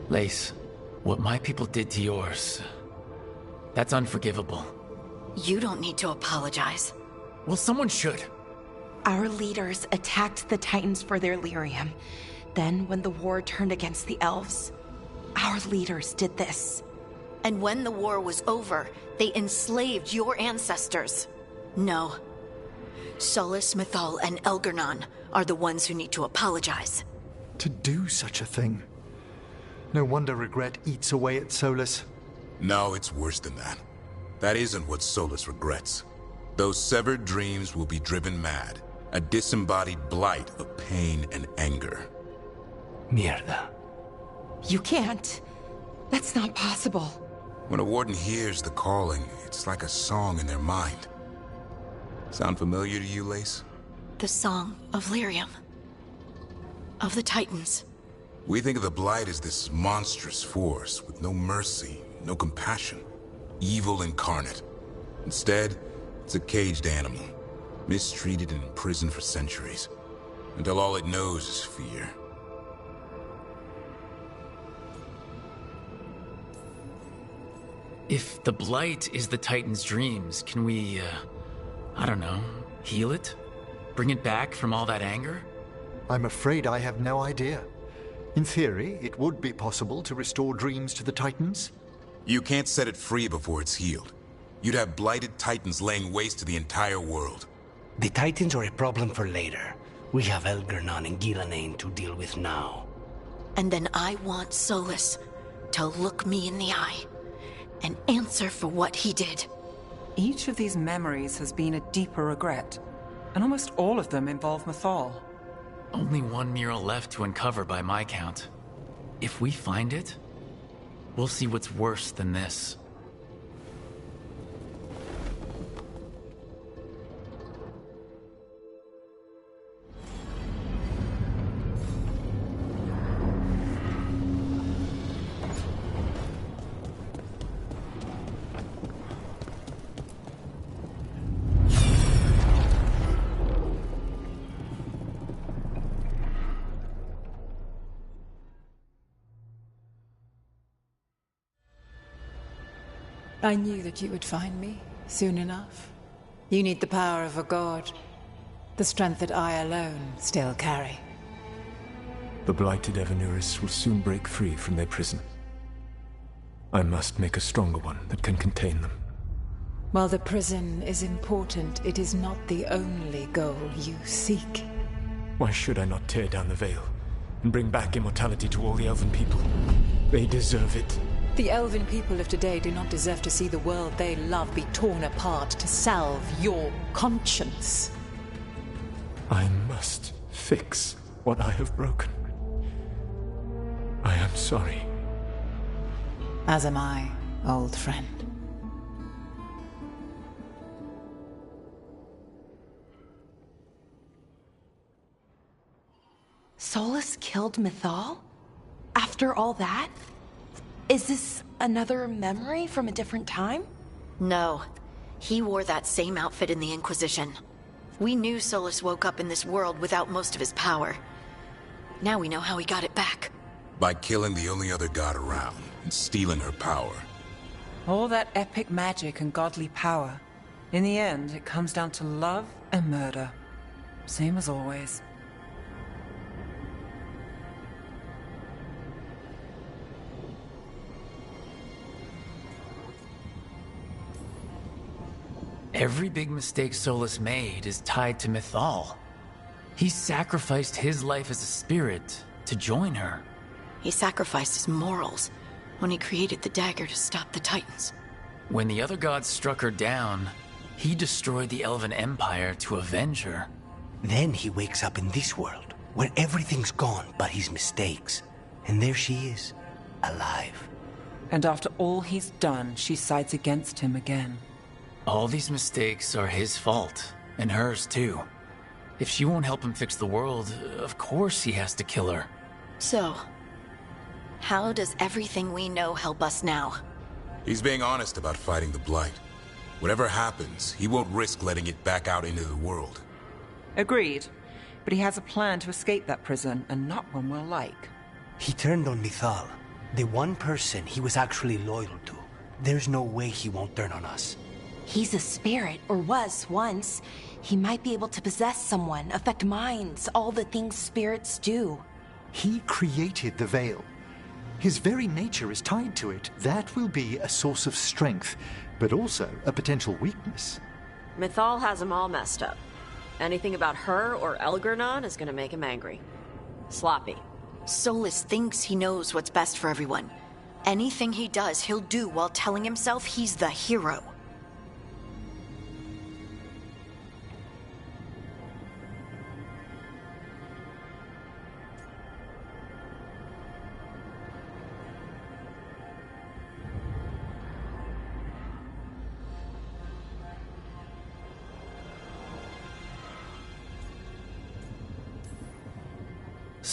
Speaker 2: Lace, what my people did to yours, that's unforgivable.
Speaker 1: You don't need to apologize.
Speaker 2: Well, someone should.
Speaker 11: Our leaders attacked the Titans for their lyrium. Then, when the war turned against the elves, our leaders did this.
Speaker 1: And when the war was over, they enslaved your ancestors. No. Solus, Mythal, and Elgarnon are the ones who need to apologize.
Speaker 13: To do such a thing. No wonder regret eats away at Solus.
Speaker 12: No, it's worse than that. That isn't what Solus regrets. Those severed dreams will be driven mad. A disembodied blight of pain and anger.
Speaker 14: Mierda.
Speaker 11: You can't. That's not possible.
Speaker 12: When a warden hears the calling, it's like a song in their mind. Sound familiar to you, Lace?
Speaker 1: The song of lyrium. Of the Titans.
Speaker 12: We think of the Blight as this monstrous force with no mercy, no compassion. Evil incarnate. Instead, it's a caged animal. Mistreated and imprisoned for centuries. Until all it knows is fear.
Speaker 2: If the Blight is the Titan's dreams, can we, I don't know, heal it? Bring it back from all that anger?
Speaker 13: I'm afraid I have no idea. In theory, it would be possible to restore dreams to the Titans.
Speaker 12: You can't set it free before it's healed. You'd have blighted Titans laying waste to the entire world.
Speaker 14: The Titans are a problem for later. We have Elgernon and Gillanane to deal with now.
Speaker 1: And then I want Solus to look me in the eye and answer for what he did.
Speaker 4: Each of these memories has been a deeper regret, and almost all of them involve Mythal.
Speaker 2: Only one mural left to uncover by my count. If we find it, we'll see what's worse than this.
Speaker 9: I knew that you would find me soon enough. You need the power of a god, the strength that I alone still carry.
Speaker 8: The blighted Evanuris will soon break free from their prison. I must make a stronger one that can contain them.
Speaker 9: While the prison is important, it is not the only goal you seek.
Speaker 8: Why should I not tear down the veil and bring back immortality to all the Elven people? They deserve it.
Speaker 9: The Elven people of today do not deserve to see the world they love be torn apart to salve your conscience.
Speaker 8: I must fix what I have broken. I am sorry.
Speaker 9: As am I, old friend.
Speaker 11: Solus killed Mythal? After all that? Is this another memory from a different time?
Speaker 1: No. He wore that same outfit in the Inquisition. We knew Solus woke up in this world without most of his power. Now we know how he got it back.
Speaker 12: By killing the only other god around and stealing her power.
Speaker 4: All that epic magic and godly power. In the end, it comes down to love and murder. Same as always.
Speaker 2: Every big mistake Solus made is tied to Mythal. He sacrificed his life as a spirit to join her.
Speaker 1: He sacrificed his morals when he created the dagger to stop the Titans.
Speaker 2: When the other gods struck her down, he destroyed the Elven Empire to avenge her.
Speaker 14: Then he wakes up in this world, where everything's gone but his mistakes. And there she is, alive.
Speaker 4: And after all he's done, she sides against him again.
Speaker 2: All these mistakes are his fault, and hers too. If she won't help him fix the world, of course he has to kill her.
Speaker 1: So, how does everything we know help us now?
Speaker 12: He's being honest about fighting the Blight. Whatever happens, he won't risk letting it back out into the world.
Speaker 4: Agreed. But he has a plan to escape that prison, and not one we'll like.
Speaker 14: He turned on Mythal, the one person he was actually loyal to. There's no way he won't turn on us.
Speaker 11: He's a spirit, or was once. He might be able to possess someone, affect minds, all the things spirits do.
Speaker 13: He created the veil. His very nature is tied to it. That will be a source of strength, but also a potential weakness.
Speaker 10: Mythal has him all messed up. Anything about her or Elgernon is gonna make him angry. Sloppy.
Speaker 1: Solus thinks he knows what's best for everyone. Anything he does, he'll do while telling himself he's the hero.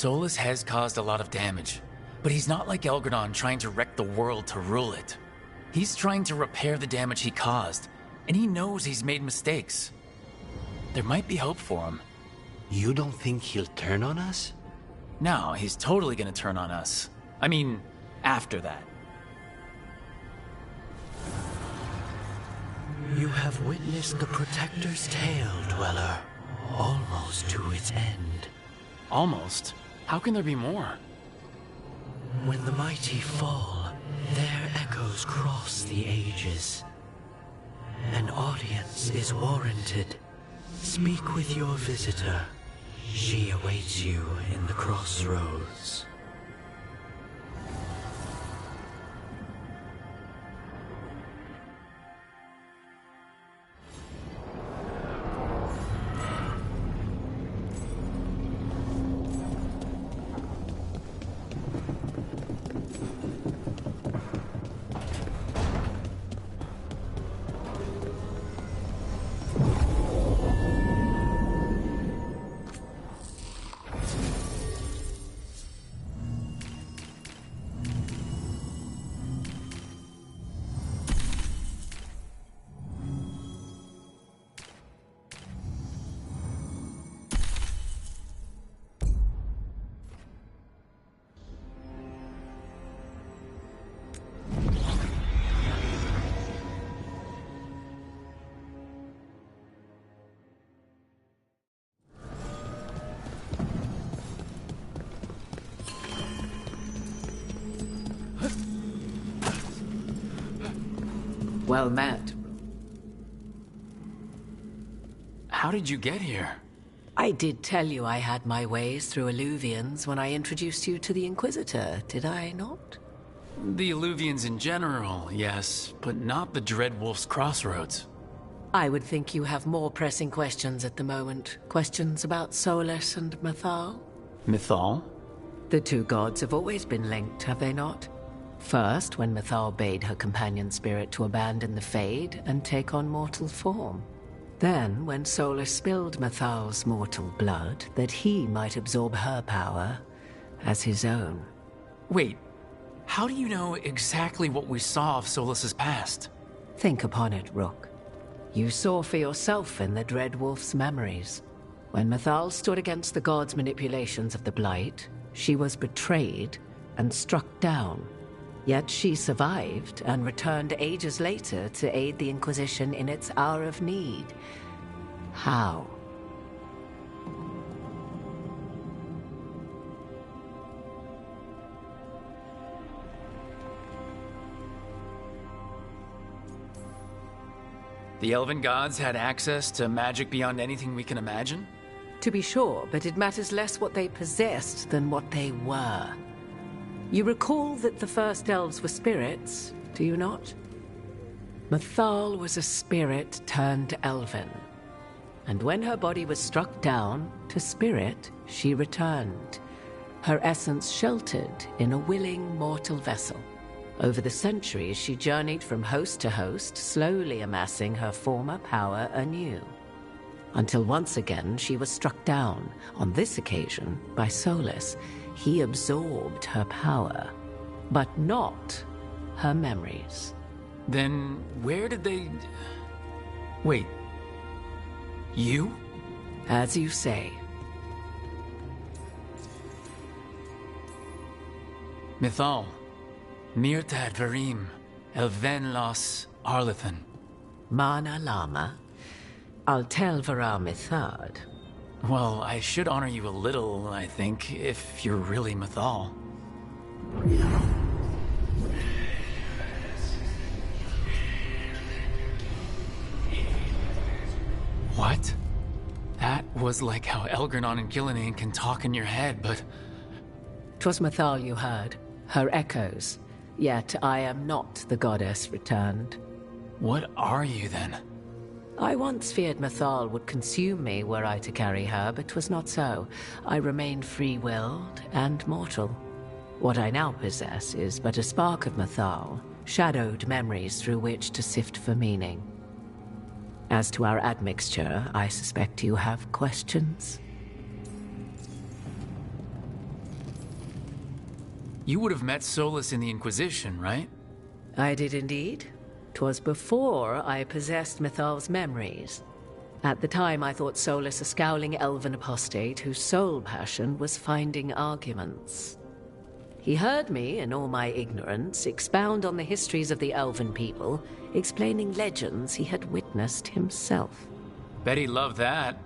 Speaker 2: Solus has caused a lot of damage, but he's not like Elgernon trying to wreck the world to rule it. He's trying to repair the damage he caused, and he knows he's made mistakes. There might be hope for him.
Speaker 14: You don't think he'll turn on us?
Speaker 2: No, he's totally gonna turn on us. I mean, after that.
Speaker 14: You have witnessed the Protector's tale, Dweller, almost to its end.
Speaker 2: Almost? How can there be more?
Speaker 14: When the mighty fall, their echoes cross the ages. An audience is warranted. Speak with your visitor. She awaits you in the crossroads.
Speaker 7: Well met.
Speaker 2: How did you get here?
Speaker 7: I did tell you I had my ways through Illuvians when I introduced you to the Inquisitor, did I not?
Speaker 2: The Illuvians in general, yes, but not the Dreadwolf's Crossroads.
Speaker 7: I would think you have more pressing questions at the moment. Questions about Solus and Mythal?
Speaker 2: Mythal?
Speaker 7: The two gods have always been linked, have they not? First, when Mythal bade her companion spirit to abandon the Fade and take on mortal form. Then, when Solus spilled Mythal's mortal blood, that he might absorb her power as his own.
Speaker 2: Wait, how do you know exactly what we saw of Solus's past?
Speaker 7: Think upon it, Rook. You saw for yourself in the Dreadwolf's memories. When Mythal stood against the gods' manipulations of the Blight, she was betrayed and struck down. Yet she survived and returned ages later to aid the Inquisition in its hour of need. How?
Speaker 2: The Elven gods had access to magic beyond anything we can imagine?
Speaker 7: To be sure, but it matters less what they possessed than what they were. You recall that the first elves were spirits, do you not? Mythal was a spirit turned elven. And when her body was struck down, to spirit she returned. Her essence sheltered in a willing mortal vessel. Over the centuries she journeyed from host to host, slowly amassing her former power anew. Until once again she was struck down, on this occasion by Solus. He absorbed her power, but not her memories.
Speaker 2: Then where did they... Wait. You?
Speaker 7: As you say.
Speaker 2: Mythal. Mirtad Varim. Elven Los Arlethan.
Speaker 7: Mana Lama. Altel Vara Mithad.
Speaker 2: Well, I should honor you a little, I think, if you're really Mythal. What? That was like how Elgernon and Gillinan can talk in your head, but...
Speaker 7: 'Twas Mythal you heard, her echoes. Yet I am not the goddess returned.
Speaker 2: What are you, then?
Speaker 7: I once feared Mythal would consume me were I to carry her, but 'twas not so. I remained free-willed and mortal. What I now possess is but a spark of Mythal, shadowed memories through which to sift for meaning. As to our admixture, I suspect you have questions.
Speaker 2: You would have met Solus in the Inquisition, right?
Speaker 7: I did indeed. 'Twas before I possessed Mythal's memories. At the time, I thought Solus a scowling elven apostate whose sole passion was finding arguments. He heard me, in all my ignorance, expound on the histories of the elven people, explaining legends he had witnessed himself.
Speaker 2: Bet he loved that.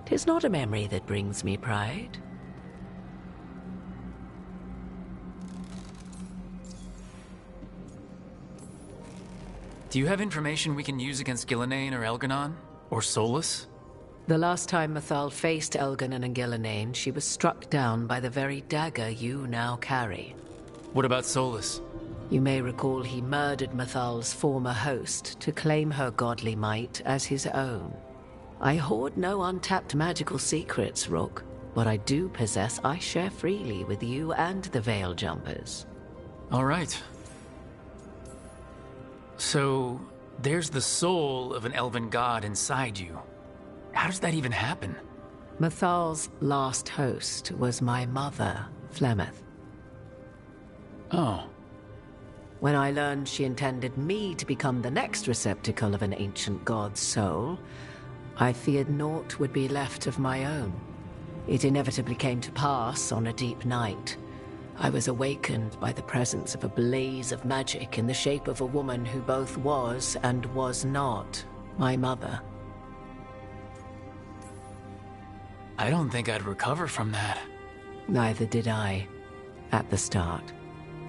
Speaker 7: 'Tis not a memory that brings me pride.
Speaker 2: Do you have information we can use against Gillinan or Elgernon? Or Solus?
Speaker 7: The last time Mathal faced Elganon and Gillenane, she was struck down by the very dagger you now carry.
Speaker 2: What about Solus?
Speaker 7: You may recall he murdered Mathal's former host to claim her godly might as his own. I hoard no untapped magical secrets, Rook. What I do possess, I share freely with you and the Veil Jumpers.
Speaker 2: All right. So, there's the soul of an elven god inside you. How does that even happen?
Speaker 7: Mathal's last host was my mother, Flemeth.
Speaker 2: Oh.
Speaker 7: When I learned she intended me to become the next receptacle of an ancient god's soul, I feared naught would be left of my own. It inevitably came to pass on a deep night. I was awakened by the presence of a blaze of magic in the shape of a woman who both was and was not my mother.
Speaker 2: I don't think I'd recover from that.
Speaker 7: Neither did I, at the start.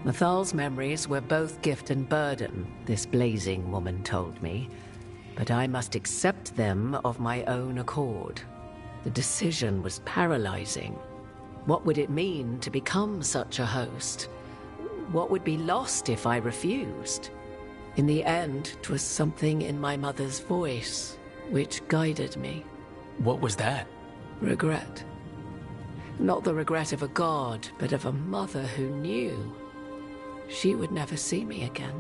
Speaker 7: Mathal's memories were both gift and burden, this blazing woman told me, but I must accept them of my own accord. The decision was paralyzing. What would it mean to become such a host? What would be lost if I refused? In the end, 'twas something in my mother's voice which guided me.
Speaker 2: What was that?
Speaker 7: Regret. Not the regret of a god, but of a mother who knew she would never see me again.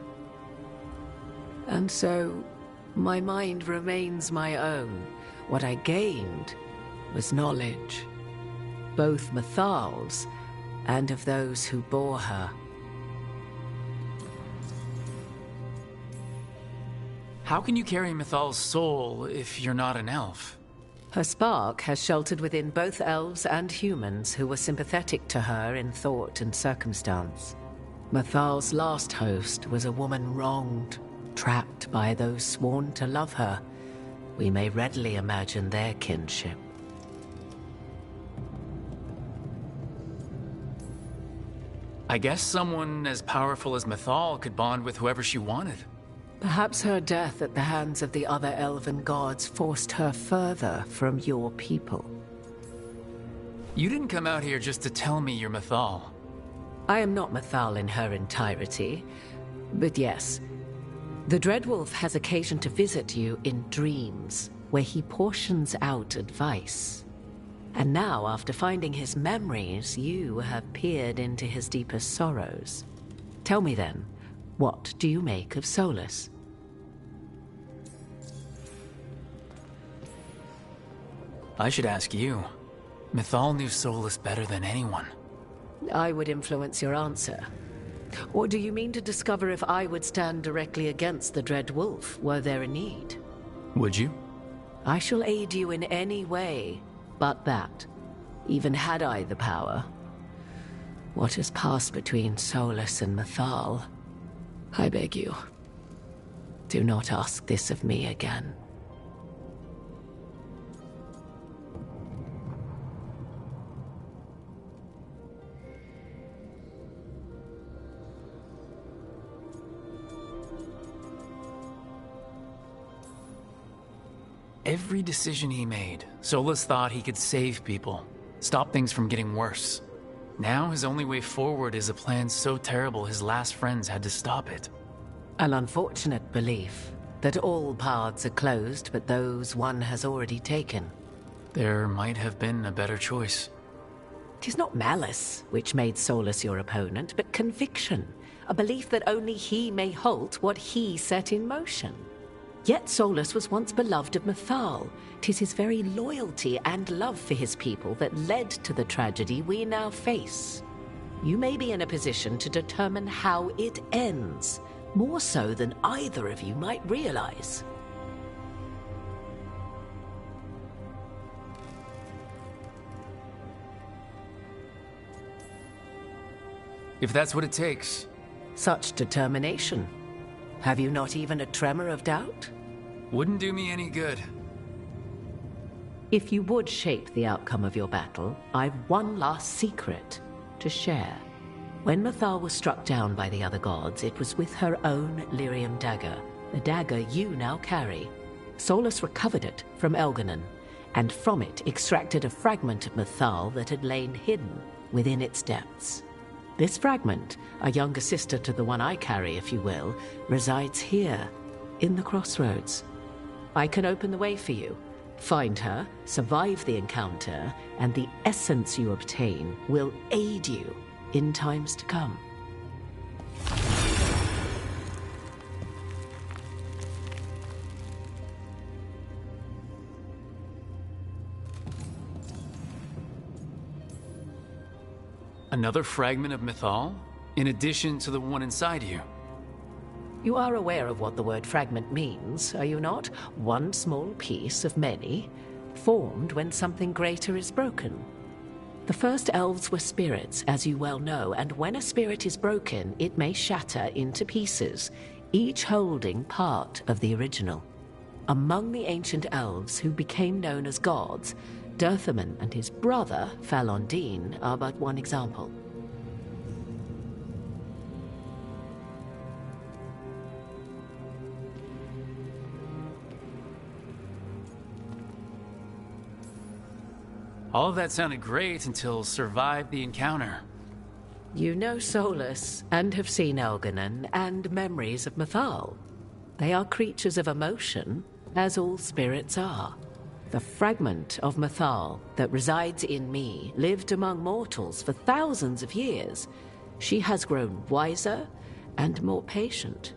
Speaker 7: And so, my mind remains my own. What I gained was knowledge, both Mathal's and of those who bore her.
Speaker 2: How can you carry Mathal's soul if you're not an elf?
Speaker 7: Her spark has sheltered within both elves and humans who were sympathetic to her in thought and circumstance. Mathal's last host was a woman wronged, trapped by those sworn to love her. We may readily imagine their kinship.
Speaker 2: I guess someone as powerful as Mathal could bond with whoever she wanted.
Speaker 7: Perhaps her death at the hands of the other elven gods forced her further from your people.
Speaker 2: You didn't come out here just to tell me you're Mathal.
Speaker 7: I am not Mathal in her entirety, but yes. The Dreadwolf has occasion to visit you in dreams, where he portions out advice. And now, after finding his memories, you have peered into his deepest sorrows. Tell me then, what do you make of Solus?
Speaker 2: I should ask you. Mathal knew Solus better than anyone.
Speaker 7: I would influence your answer. Or do you mean to discover if I would stand directly against the Dread Wolf, were there a need?
Speaker 2: Would you?
Speaker 7: I shall aid you in any way but that, even had I the power. What has passed between Solus and Mathal? I beg you, do not ask this of me again.
Speaker 2: Every decision he made, Solus thought he could save people, stop things from getting worse. Now his only way forward is a plan so terrible his last friends had to stop it.
Speaker 7: An unfortunate belief that all paths are closed but those one has already taken.
Speaker 2: There might have been a better choice.
Speaker 7: 'Tis not malice which made Solus your opponent, but conviction, a belief that only he may halt what he set in motion. Yet Solus was once beloved of Mathal. 'Tis his very loyalty and love for his people that led to the tragedy we now face. You may be in a position to determine how it ends, more so than either of you might realize.
Speaker 2: If that's what it takes.
Speaker 7: Such determination. Have you not even a tremor of doubt?
Speaker 2: Wouldn't do me any good.
Speaker 7: If you would shape the outcome of your battle, I've one last secret to share. When Mathal was struck down by the other gods, it was with her own lyrium dagger, the dagger you now carry. Solus recovered it from Elganon, and from it extracted a fragment of Mythal that had lain hidden within its depths. This fragment, a younger sister to the one I carry, if you will, resides here, in the crossroads. I can open the way for you. Find her, survive the encounter, and the essence you obtain will aid you in times to come.
Speaker 2: Another fragment of Mythal? In addition to the one inside you?
Speaker 7: You are aware of what the word fragment means, are you not? One small piece of many, formed when something greater is broken. The first elves were spirits, as you well know, and when a spirit is broken, it may shatter into pieces, each holding part of the original. Among the ancient elves who became known as gods, Durthaman and his brother, Falondine, are but one example.
Speaker 2: All of that sounded great until survived the encounter.
Speaker 7: You know Solus, and have seen Elganon, and memories of Mythal. They are creatures of emotion, as all spirits are. The fragment of Mythal that resides in me lived among mortals for thousands of years. She has grown wiser and more patient.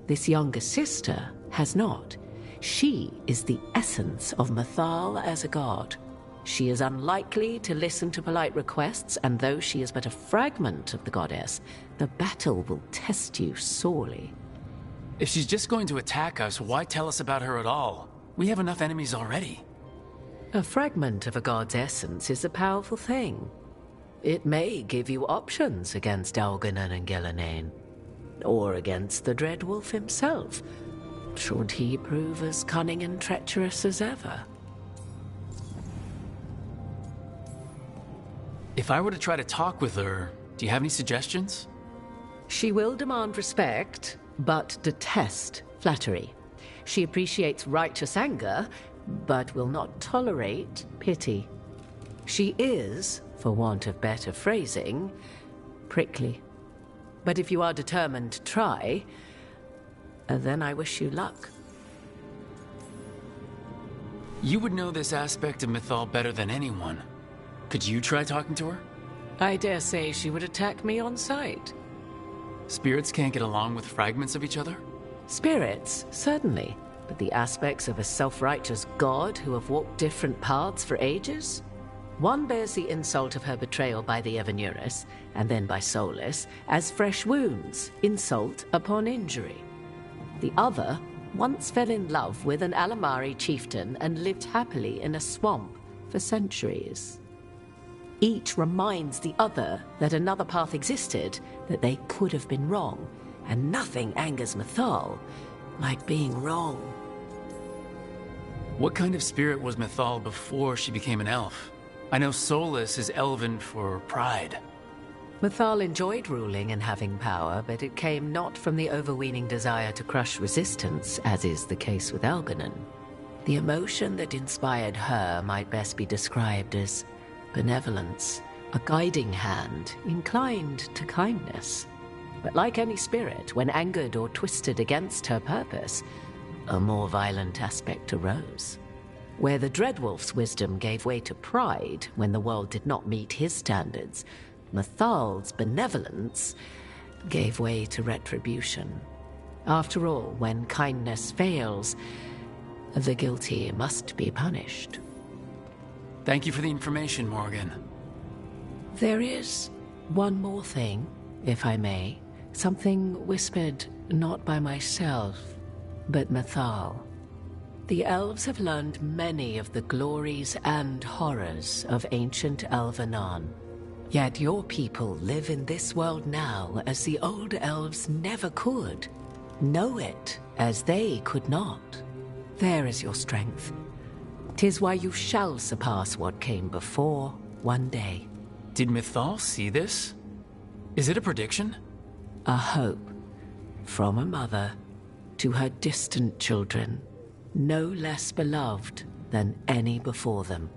Speaker 7: This younger sister has not. She is the essence of Mythal as a god. She is unlikely to listen to polite requests, and though she is but a fragment of the goddess, the battle will test you sorely.
Speaker 2: If she's just going to attack us, why tell us about her at all? We have enough enemies already.
Speaker 7: A fragment of a god's essence is a powerful thing. It may give you options against Elganon and Gillenane, or against the Dreadwolf himself, should he prove as cunning and treacherous as ever.
Speaker 2: If I were to try to talk with her, do you have any suggestions?
Speaker 7: She will demand respect, but detest flattery. She appreciates righteous anger, but will not tolerate pity. She is, for want of better phrasing, prickly. But if you are determined to try, then I wish you luck.
Speaker 2: You would know this aspect of Mythal better than anyone. Could you try talking to her?
Speaker 7: I dare say she would attack me on sight.
Speaker 2: Spirits can't get along with fragments of each other?
Speaker 7: Spirits, certainly. But the aspects of a self-righteous god who have walked different paths for ages? One bears the insult of her betrayal by the Evanuris, and then by Solus, as fresh wounds, insult upon injury. The other once fell in love with an Alamari chieftain and lived happily in a swamp for centuries. Each reminds the other that another path existed, that they could have been wrong, and nothing angers Mythal like being wrong.
Speaker 2: What kind of spirit was Mythal before she became an elf? I know Solus is elven for pride.
Speaker 7: Mythal enjoyed ruling and having power, but it came not from the overweening desire to crush resistance, as is the case with Elganon. The emotion that inspired her might best be described as benevolence, a guiding hand inclined to kindness. But like any spirit, when angered or twisted against her purpose, a more violent aspect arose. Where the Dreadwolf's wisdom gave way to pride when the world did not meet his standards, Mythal's benevolence gave way to retribution. After all, when kindness fails, the guilty must be punished.
Speaker 2: Thank you for the information, Morgan.
Speaker 7: There is one more thing, if I may. Something whispered not by myself, but Mythal. The elves have learned many of the glories and horrors of ancient Elvenon. Yet your people live in this world now as the old elves never could. Know it as they could not. There is your strength. 'Tis why you shall surpass what came before one day.
Speaker 2: Did Mythal see this? Is it a prediction?
Speaker 7: A hope from a mother to her distant children, no less beloved than any before them.